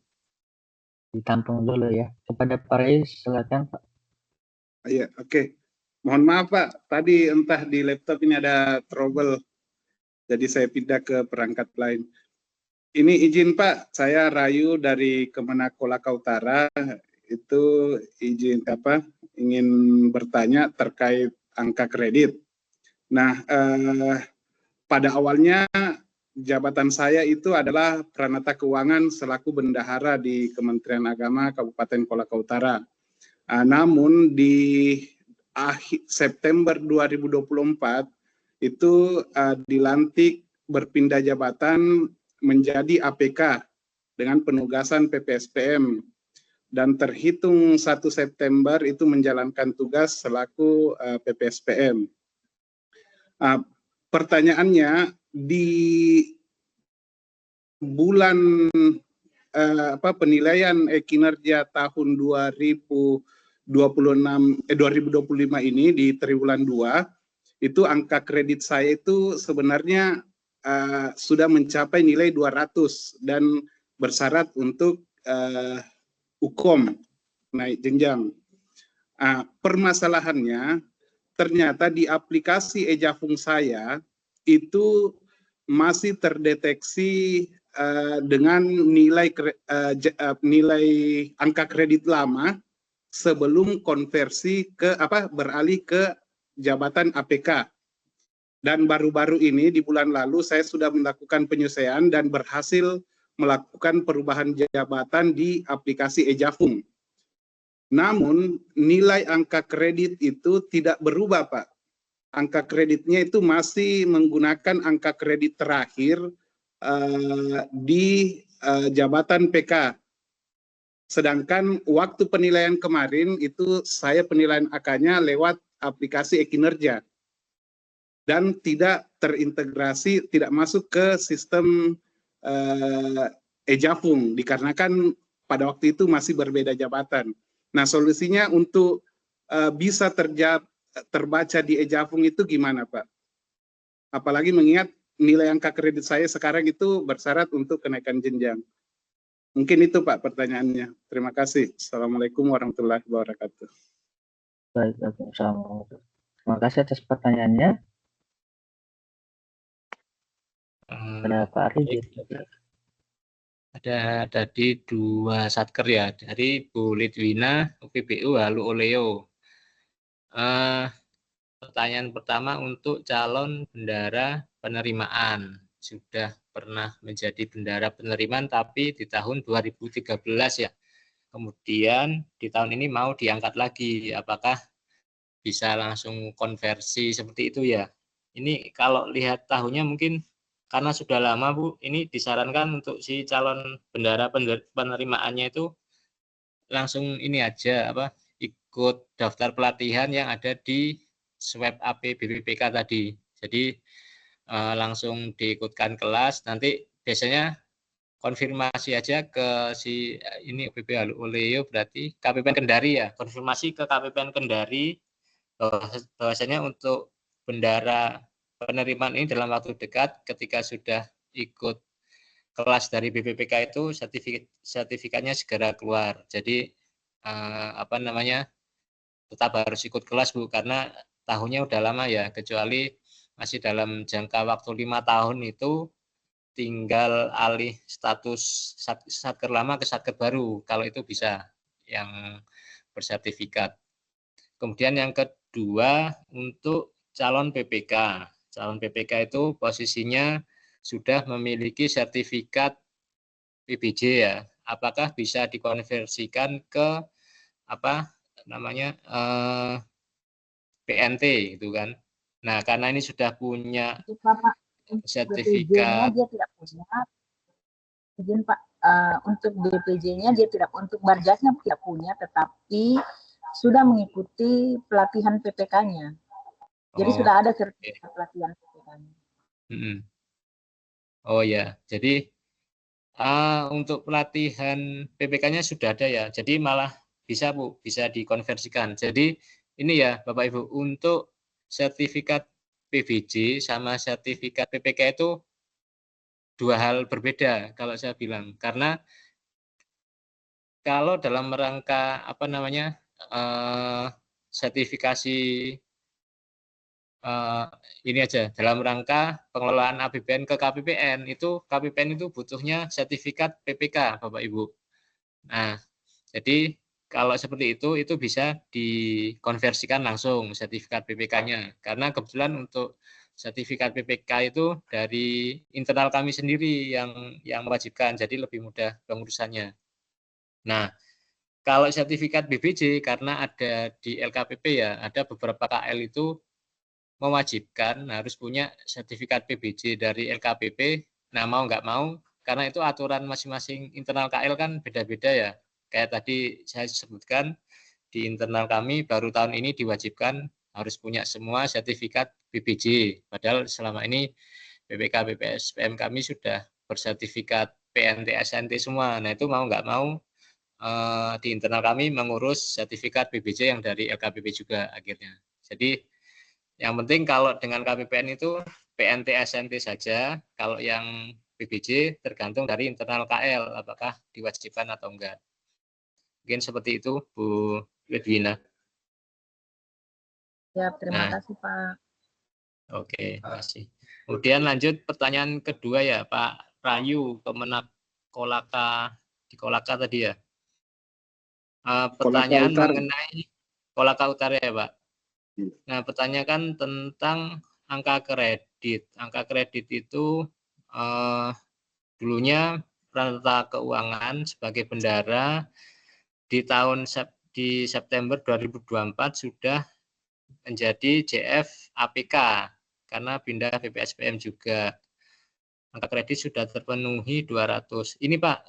Ditampung dulu ya. Kepada Pak Reis, silakan Pak. Iya, oke. Mohon maaf Pak, tadi entah di laptop ini ada trouble, jadi saya pindah ke perangkat lain. Ini izin Pak, saya Rayu dari Kemenak Kolaka Utara, itu ingin bertanya terkait angka kredit. Nah, pada awalnya jabatan saya itu adalah Pranata Keuangan selaku bendahara di Kementerian Agama Kabupaten Kolaka Utara. Namun di akhir September 2024 itu dilantik berpindah jabatan menjadi APK dengan penugasan PPSPM dan terhitung 1 September itu menjalankan tugas selaku PPSPM. Pertanyaannya, di bulan penilaian kinerja tahun 2025 ini di triwulan 2 itu angka kredit saya itu sebenarnya sudah mencapai nilai 200 dan bersyarat untuk UKOM naik jenjang. Permasalahannya ternyata di aplikasi Ejafung saya itu masih terdeteksi dengan nilai angka kredit lama sebelum konversi ke beralih ke jabatan APK. Dan baru-baru ini di bulan lalu saya sudah melakukan penyesuaian dan berhasil melakukan perubahan jabatan di aplikasi Ejafung. Namun nilai angka kredit itu tidak berubah, Pak. Angka kreditnya itu masih menggunakan angka kredit terakhir di jabatan PK. Sedangkan waktu penilaian kemarin itu saya penilaian AK-nya lewat aplikasi e-kinerja dan tidak terintegrasi, tidak masuk ke sistem Ejafung dikarenakan pada waktu itu masih berbeda jabatan. Nah, solusinya untuk bisa terbaca di Ejafung itu gimana, Pak? Apalagi mengingat nilai angka kredit saya sekarang itu bersyarat untuk kenaikan jenjang. Mungkin itu, Pak, pertanyaannya. Terima kasih. Assalamualaikum warahmatullahi wabarakatuh. Baik, Assalamualaikum. Terima kasih atas pertanyaannya. Ada Pak Arif. Ada tadi 2 satker ya, dari Bu Lidwina, UPBU, Halu Oleo. Pertanyaan pertama untuk calon bendara penerimaan. Sudah pernah menjadi bendara penerimaan tapi di tahun 2013 ya. Kemudian di tahun ini mau diangkat lagi. Apakah bisa langsung konversi seperti itu ya? Ini kalau lihat tahunnya mungkin karena sudah lama Bu, ini disarankan untuk si calon bendara penerimaannya itu langsung ini aja ikut daftar pelatihan yang ada di swab AP BPPK tadi. Jadi langsung diikutkan kelas, nanti biasanya konfirmasi aja ke si ini UPB Halu Oleo, berarti KPPN Kendari ya, konfirmasi ke KPPN Kendari bahwasanya untuk bendara penerimaan ini dalam waktu dekat ketika sudah ikut kelas dari BPPK itu sertifikatnya segera keluar. Jadi tetap harus ikut kelas Bu, karena tahunnya udah lama ya, kecuali masih dalam jangka waktu 5 tahun itu tinggal alih status satker lama ke satker baru, kalau itu bisa yang bersertifikat. Kemudian yang kedua untuk calon PPK. Calon PPK itu posisinya sudah memiliki sertifikat PBJ ya. Apakah bisa dikonversikan ke PNT gitu kan. Nah, karena ini sudah punya sertifikat. Dia tidak punya. Izin Pak, untuk BPJ-nya dia tidak, untuk Barjasnya tidak punya, tetapi sudah mengikuti pelatihan PPK-nya. Jadi sudah ada sertifikat pelatihan PPK-nya. Oh ya, jadi untuk pelatihan PPK-nya sudah ada ya. Jadi malah bisa Bu, bisa dikonversikan. Jadi ini ya Bapak Ibu, untuk sertifikat PBJ sama sertifikat PPK itu 2 hal berbeda kalau saya bilang. Karena kalau dalam rangka sertifikasi ini aja, dalam rangka pengelolaan APBN ke KPPN itu butuhnya sertifikat PPK Bapak Ibu. Nah, jadi kalau seperti itu bisa dikonversikan langsung sertifikat PPK-nya. Karena kebetulan untuk sertifikat PPK itu dari internal kami sendiri yang mewajibkan, jadi lebih mudah pengurusannya. Nah, kalau sertifikat BPJ karena ada di LKPP ya, ada beberapa KL itu mewajibkan harus punya sertifikat PBJ dari LKPP. Nah, mau nggak mau, karena itu aturan masing-masing internal KL kan beda-beda ya. Kayak tadi saya sebutkan, di internal kami baru tahun ini diwajibkan harus punya semua sertifikat PBJ. Padahal selama ini BPK, BPS, PM kami sudah bersertifikat PNT, SNT semua. Nah, itu mau nggak mau di internal kami mengurus sertifikat PBJ yang dari LKPP juga akhirnya. Jadi yang penting kalau dengan KPPN itu PNT SNT saja, kalau yang PBJ tergantung dari internal KL apakah diwajibkan atau enggak. Mungkin seperti itu Bu Lidwina. Ya, terima kasih Pak. Oke, terima kasih. Kemudian lanjut pertanyaan kedua ya Pak Rayu, Kemenak Kolaka, di Kolaka tadi ya. Kolaka Pertanyaan Utara. mengenai Kolaka Utara ya Pak. Nah, pertanyaan tentang angka kredit. Angka kredit itu dulunya rata keuangan sebagai bendahara di September 2024 sudah menjadi JF APK karena pindah BPSPM juga. Angka kredit sudah terpenuhi 200. Ini Pak,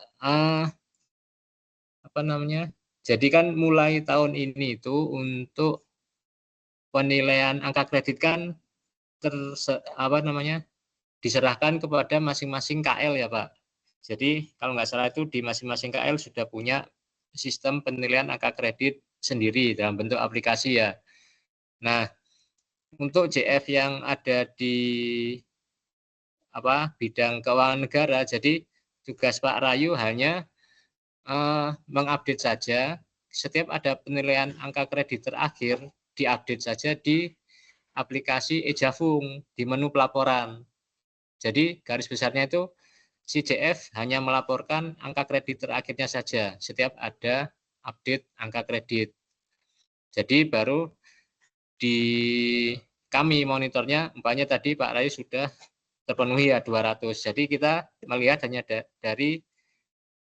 apa namanya? Jadi kan mulai tahun ini itu untuk penilaian angka kredit kan diserahkan kepada masing-masing KL ya Pak. Jadi kalau nggak salah itu di masing-masing KL sudah punya sistem penilaian angka kredit sendiri dalam bentuk aplikasi ya. Nah, untuk JF yang ada di bidang keuangan negara, jadi tugas Pak Rayu hanya mengupdate saja setiap ada penilaian angka kredit terakhir, diupdate saja di aplikasi e-Jafung di menu pelaporan. Jadi garis besarnya itu si JF hanya melaporkan angka kredit terakhirnya saja setiap ada update angka kredit. Jadi baru di kami monitornya, umpamanya tadi Pak Rayu sudah terpenuhi ya 200. Jadi kita melihat hanya dari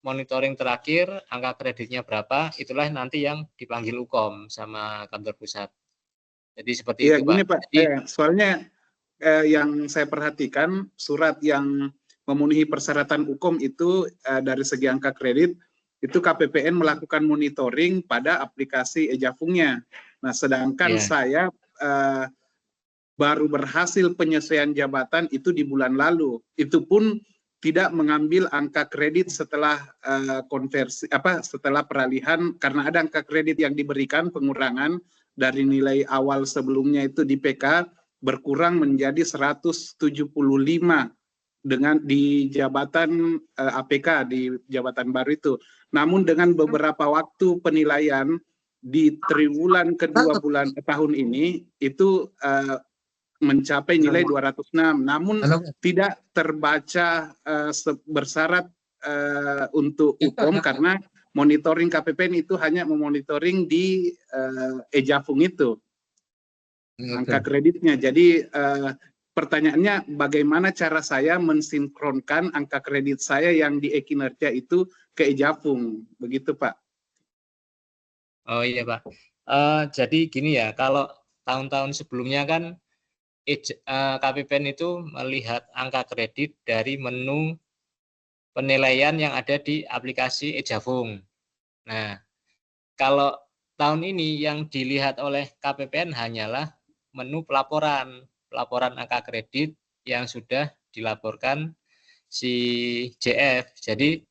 monitoring terakhir angka kreditnya berapa, itulah nanti yang dipanggil UKOM sama kantor pusat. Jadi seperti Iya, itu gini Pak. Pak. Jadi, Soalnya yang saya perhatikan surat yang memenuhi persyaratan UKOM itu dari segi angka kredit itu KPPN melakukan monitoring pada aplikasi e-Jafungnya. Nah, sedangkan saya baru berhasil penyesuaian jabatan itu di bulan lalu. Itu pun tidak mengambil angka kredit setelah setelah peralihan, karena ada angka kredit yang diberikan pengurangan dari nilai awal sebelumnya itu di PK berkurang menjadi 175 dengan di jabatan APK di jabatan baru itu. Namun dengan beberapa waktu penilaian di triwulan kedua tahun ini itu mencapai nilai 206, namun tidak terbaca bersyarat untuk UKOM karena monitoring KPPN itu hanya memonitoring di e-Jafung itu angka kreditnya. Jadi pertanyaannya bagaimana cara saya mensinkronkan angka kredit saya yang di e-Kinerja itu ke e-Jafung, begitu Pak? Oh iya Pak. Jadi gini ya, kalau tahun-tahun sebelumnya kan KPPN itu melihat angka kredit dari menu penilaian yang ada di aplikasi e-Jafung. Nah, kalau tahun ini yang dilihat oleh KPPN hanyalah menu pelaporan angka kredit yang sudah dilaporkan si JF. Jadi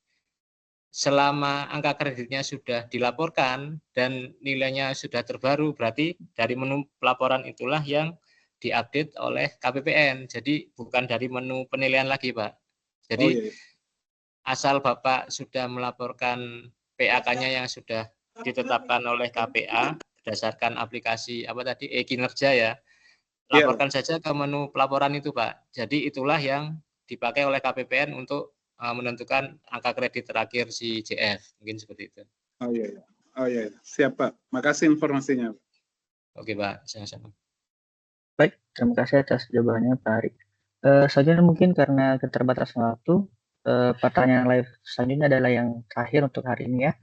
selama angka kreditnya sudah dilaporkan dan nilainya sudah terbaru, berarti dari menu pelaporan itulah yang diupdate oleh KPPN. Jadi bukan dari menu penilaian lagi, Pak. Jadi asal Bapak sudah melaporkan PAK-nya yang sudah ditetapkan oleh KPA berdasarkan aplikasi e-Kinerja ya, laporkan saja ke menu pelaporan itu, Pak. Jadi itulah yang dipakai oleh KPPN untuk menentukan angka kredit terakhir si JF. Mungkin seperti itu. Oh iya. Siap Pak. Makasih informasinya. Oke Pak, sama-sama. Baik, terima kasih atas jawabannya Pak Ari. Selanjutnya mungkin karena keterbatasan waktu, pertanyaan live selanjutnya adalah yang terakhir untuk hari ini ya.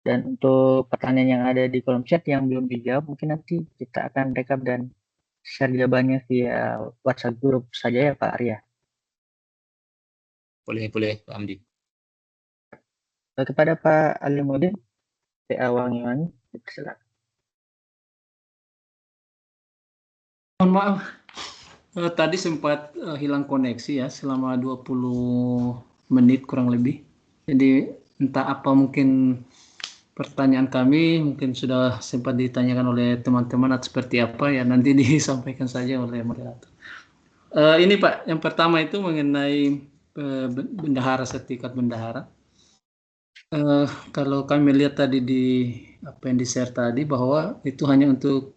Dan untuk pertanyaan yang ada di kolom chat yang belum dijawab, mungkin nanti kita akan rekap dan share jawabannya via WhatsApp grup saja ya Pak Arya. Boleh Pak Amdi. Kepada Pak Alimuddin, PA Wangi-Wangi, silakan. Mohon maaf, tadi sempat hilang koneksi ya selama 20 menit kurang lebih. Jadi entah apa mungkin pertanyaan kami mungkin sudah sempat ditanyakan oleh teman-teman atau seperti apa ya, nanti disampaikan saja oleh moderator. Ini Pak, yang pertama itu mengenai bendahara, sertifikat bendahara. Kalau kami lihat tadi di apa yang di-share tadi bahwa itu hanya untuk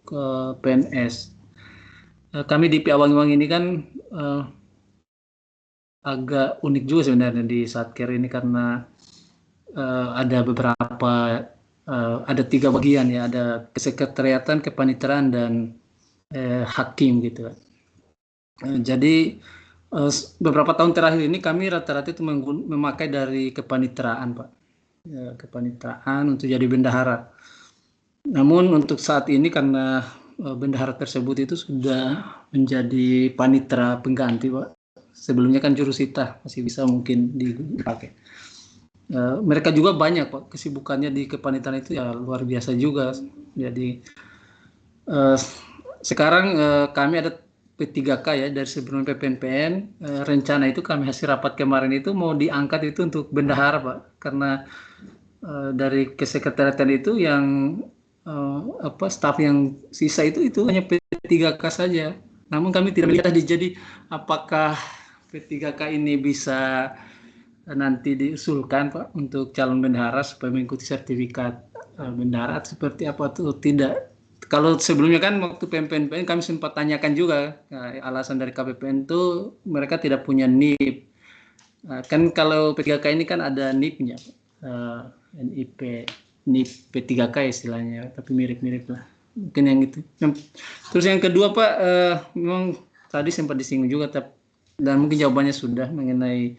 PNS. Kami di PA Wangi-Wangi ini kan agak unik juga sebenarnya di Satker ini karena ada beberapa ada 3 bagian ya, ada kesekretariatan, kepaniteraan dan hakim gitu. Jadi beberapa tahun terakhir ini kami rata-rata itu memakai dari kepaniteraan, Pak. Kepaniteraan untuk jadi bendahara. Namun untuk saat ini karena bendahara tersebut itu sudah menjadi panitera pengganti, Pak. Sebelumnya kan jurusita masih bisa mungkin dipakai. Mereka juga banyak, Pak, kesibukannya di kepaniteraan itu ya luar biasa juga. Jadi sekarang kami ada P3K ya dari sebelum PPNPN. Rencana itu kami hasil rapat kemarin itu mau diangkat itu untuk bendahara, Pak, karena dari kesekretariatan itu yang staf yang sisa itu hanya P3K saja. Namun kami tidak melihat jadi apakah P3K ini bisa nanti diusulkan, Pak, untuk calon bendahara supaya mengikuti sertifikat bendahara seperti apa atau tidak. Kalau sebelumnya kan waktu PMPN kami sempat tanyakan juga alasan dari KPPN itu mereka tidak punya NIP. Kan kalau P3K ini kan ada NIP-nya, NIP P3K istilahnya, tapi mirip-mirip lah. Mungkin yang itu. Terus yang kedua, Pak, memang tadi sempat disinggung juga, dan mungkin jawabannya sudah mengenai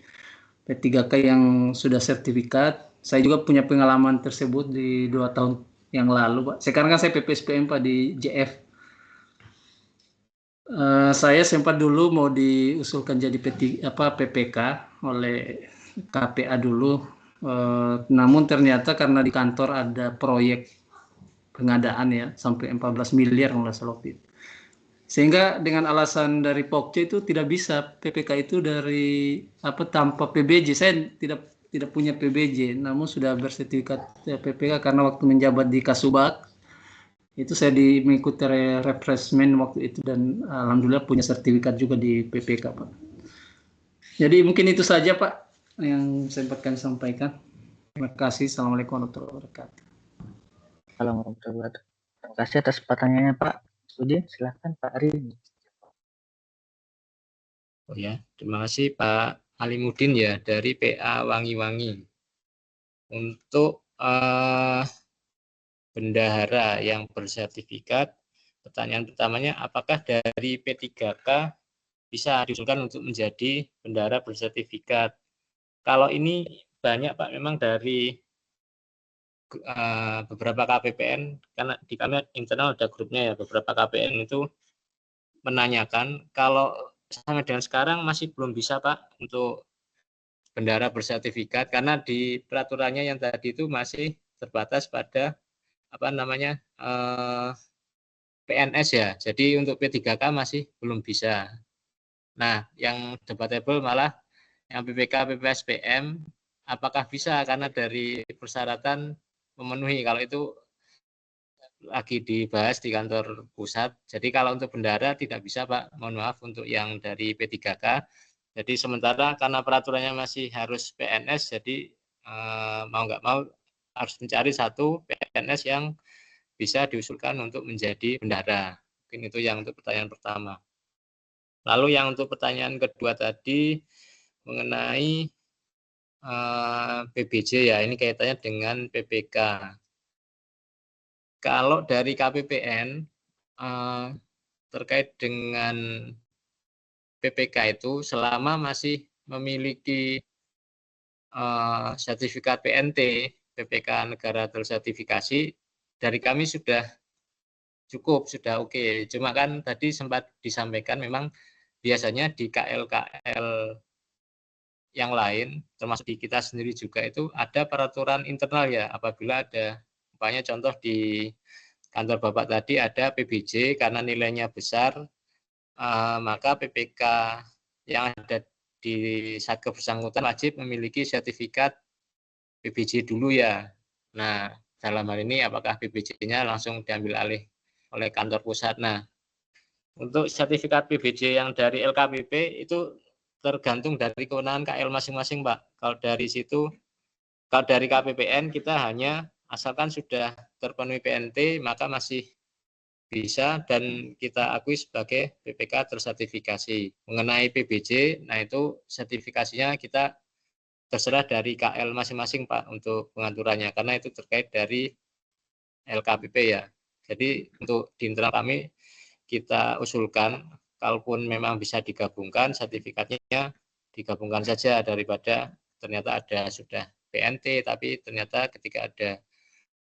P3K yang sudah sertifikat. Saya juga punya pengalaman tersebut di 2 tahun yang lalu, Pak. Sekarang kan saya PPSPM, Pak, di JF. Saya sempat dulu mau diusulkan jadi PPK oleh KPA dulu. Namun ternyata karena di kantor ada proyek pengadaan ya sampai 14 miliar kalau salah waktu itu. Sehingga dengan alasan dari Pokja itu tidak bisa PPK itu dari tanpa PBJ. Saya tidak punya PBJ, namun sudah bersertifikat PPK karena waktu menjabat di Kasubag itu saya mengikuti refreshment waktu itu dan alhamdulillah punya sertifikat juga di PPK, Pak. Jadi mungkin itu saja, Pak, yang sempat kami sampaikan. Terima kasih. Assalamualaikum warahmatullahi wabarakatuh. Assalamualaikum warahmatullahi wabarakatuh. Terima kasih atas pertanyaannya, Pak Sudin. Silakan Pak Ari. Oh ya, terima kasih Pak Alimudin ya dari PA Wangi-Wangi. Untuk bendahara yang bersertifikat, pertanyaan pertamanya apakah dari P3K bisa diusulkan untuk menjadi bendahara bersertifikat? Kalau ini banyak, Pak, memang dari beberapa KPPN, karena di kami internal ada grupnya ya, beberapa KPN itu menanyakan kalau sampai dengan sekarang masih belum bisa, Pak, untuk bendahara bersertifikat karena di peraturannya yang tadi itu masih terbatas pada PNS ya. Jadi untuk P3K masih belum bisa. Nah, yang debatable malah yang PPK, PPSPM, apakah bisa karena dari persyaratan memenuhi. Kalau itu lagi dibahas di kantor pusat. Jadi kalau untuk bendahara tidak bisa, Pak. Mohon maaf untuk yang dari P3K. Jadi sementara karena peraturannya masih harus PNS, jadi mau nggak mau harus mencari satu PNS yang bisa diusulkan untuk menjadi bendahara. Mungkin itu yang untuk pertanyaan pertama. Lalu yang untuk pertanyaan kedua tadi mengenai PBJ ya, ini kaitannya dengan PPK. Kalau dari KPPN terkait dengan PPK itu selama masih memiliki sertifikat PNT, PPK negara tersertifikasi, dari kami sudah cukup, sudah oke. Cuma kan tadi sempat disampaikan memang biasanya di KL-KL yang lain, termasuk di kita sendiri juga itu ada peraturan internal ya, apabila ada, umpamanya contoh di kantor Bapak tadi ada PBJ karena nilainya besar, maka PPK yang ada di Satker bersangkutan wajib memiliki sertifikat PBJ dulu ya. Nah, dalam hal ini apakah PBJ-nya langsung diambil alih oleh kantor pusat. Nah, untuk sertifikat PBJ yang dari LKPP itu tergantung dari kewenangan KL masing-masing, Pak. Kalau dari situ, kalau dari KPPN kita hanya asalkan sudah terpenuhi PNT, maka masih bisa dan kita akui sebagai BPK tersertifikasi. Mengenai PBJ, nah itu sertifikasinya kita terserah dari KL masing-masing Pak untuk pengaturannya, karena itu terkait dari LKPP ya. Jadi untuk di internal kami kita usulkan, kalaupun memang bisa digabungkan sertifikatnya, digabungkan saja daripada ternyata ada sudah PNT, tapi ternyata ketika ada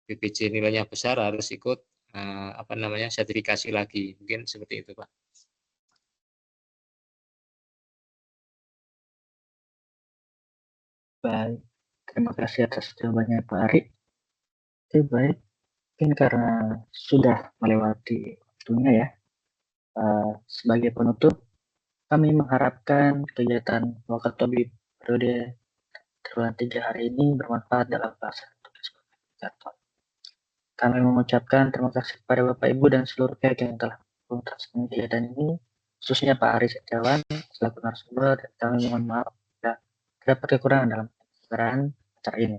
BPJ nilainya besar harus ikut sertifikasi lagi, mungkin seperti itu Pak. Baik, terima kasih atas jawabannya Pak Ari. Oke, baik, mungkin karena sudah melewati waktunya ya, sebagai penutup, kami mengharapkan kegiatan Wakatobi periode triwulan 3 hari ini bermanfaat dalam pelaksanaan tugas kantor. Kami mengucapkan terima kasih kepada Bapak Ibu dan seluruh pihak yang telah melakukan kegiatan ini, khususnya Pak Ari Setiawan selaku narasumber, dan kami mohon maaf jika terdapat kekurangan dalam penyelenggaraan acara ini.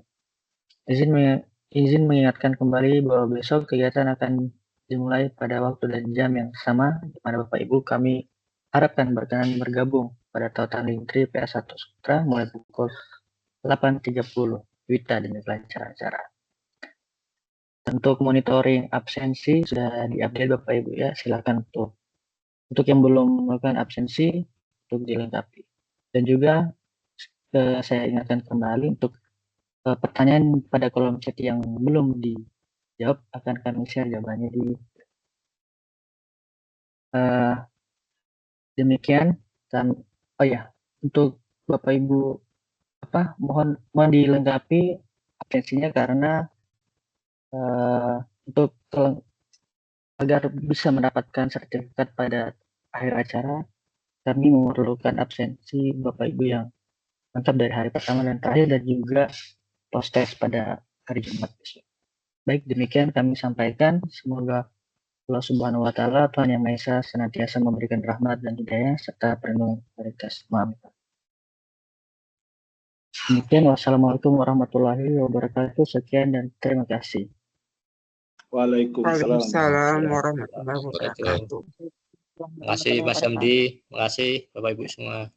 Izin mengingatkan kembali bahwa besok kegiatan akan dimulai pada waktu dan jam yang sama, di mana Bapak Ibu kami harapkan berkenan bergabung pada Tautan Lintri PA1 Sutra mulai pukul 8.30 WITA dengan acara-acara. Untuk monitoring absensi sudah diupdate Bapak Ibu ya, silakan untuk yang belum melakukan absensi untuk dilengkapi. Dan juga saya ingatkan kembali untuk pertanyaan pada kolom chat yang belum dijawab akan kami share jawabannya di demikian. Dan oh ya, untuk Bapak Ibu mohon dilengkapi absensinya karena untuk agar bisa mendapatkan sertifikat pada akhir acara, kami memerlukan absensi Bapak Ibu yang lengkap dari hari pertama dan terakhir, dan juga post test pada hari Jumat besok. Baik, demikian kami sampaikan. Semoga Allah Subhanahu wa Ta'ala, Tuhan Yang Maha Esa, senantiasa memberikan rahmat dan hidayah serta perlindungan kepada kita semua. Demikian, wassalamualaikum warahmatullahi wabarakatuh. Sekian dan terima kasih. Waalaikumsalam warahmatullahi wabarakatuh. Terima kasih Mas Hamdi, terima kasih Bapak Ibu semua.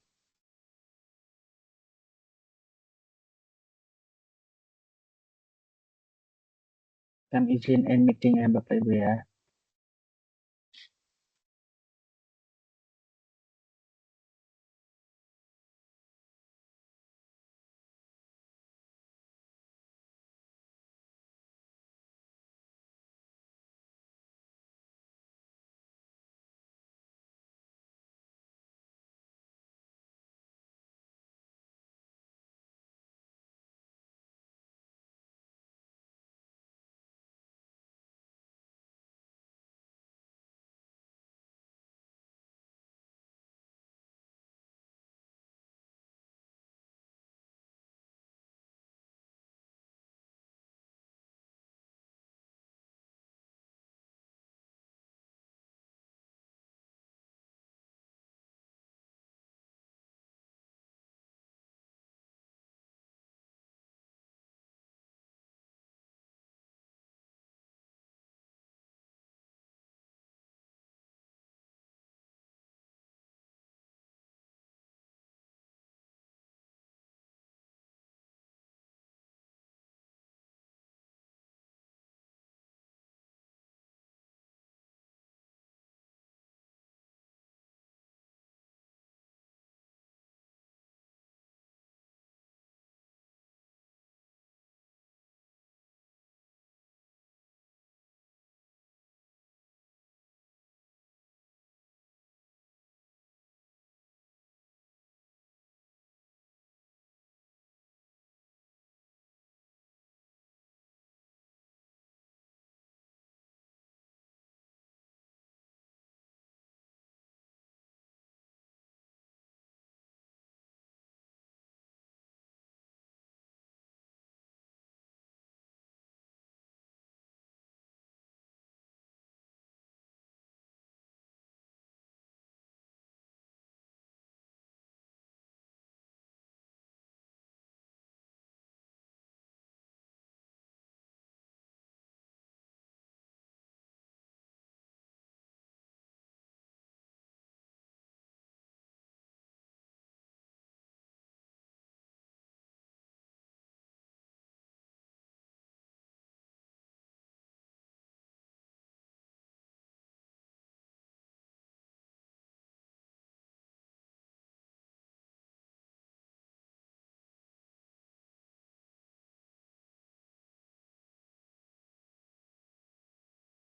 Kami izin end meeting ya Bapak Ibu ya.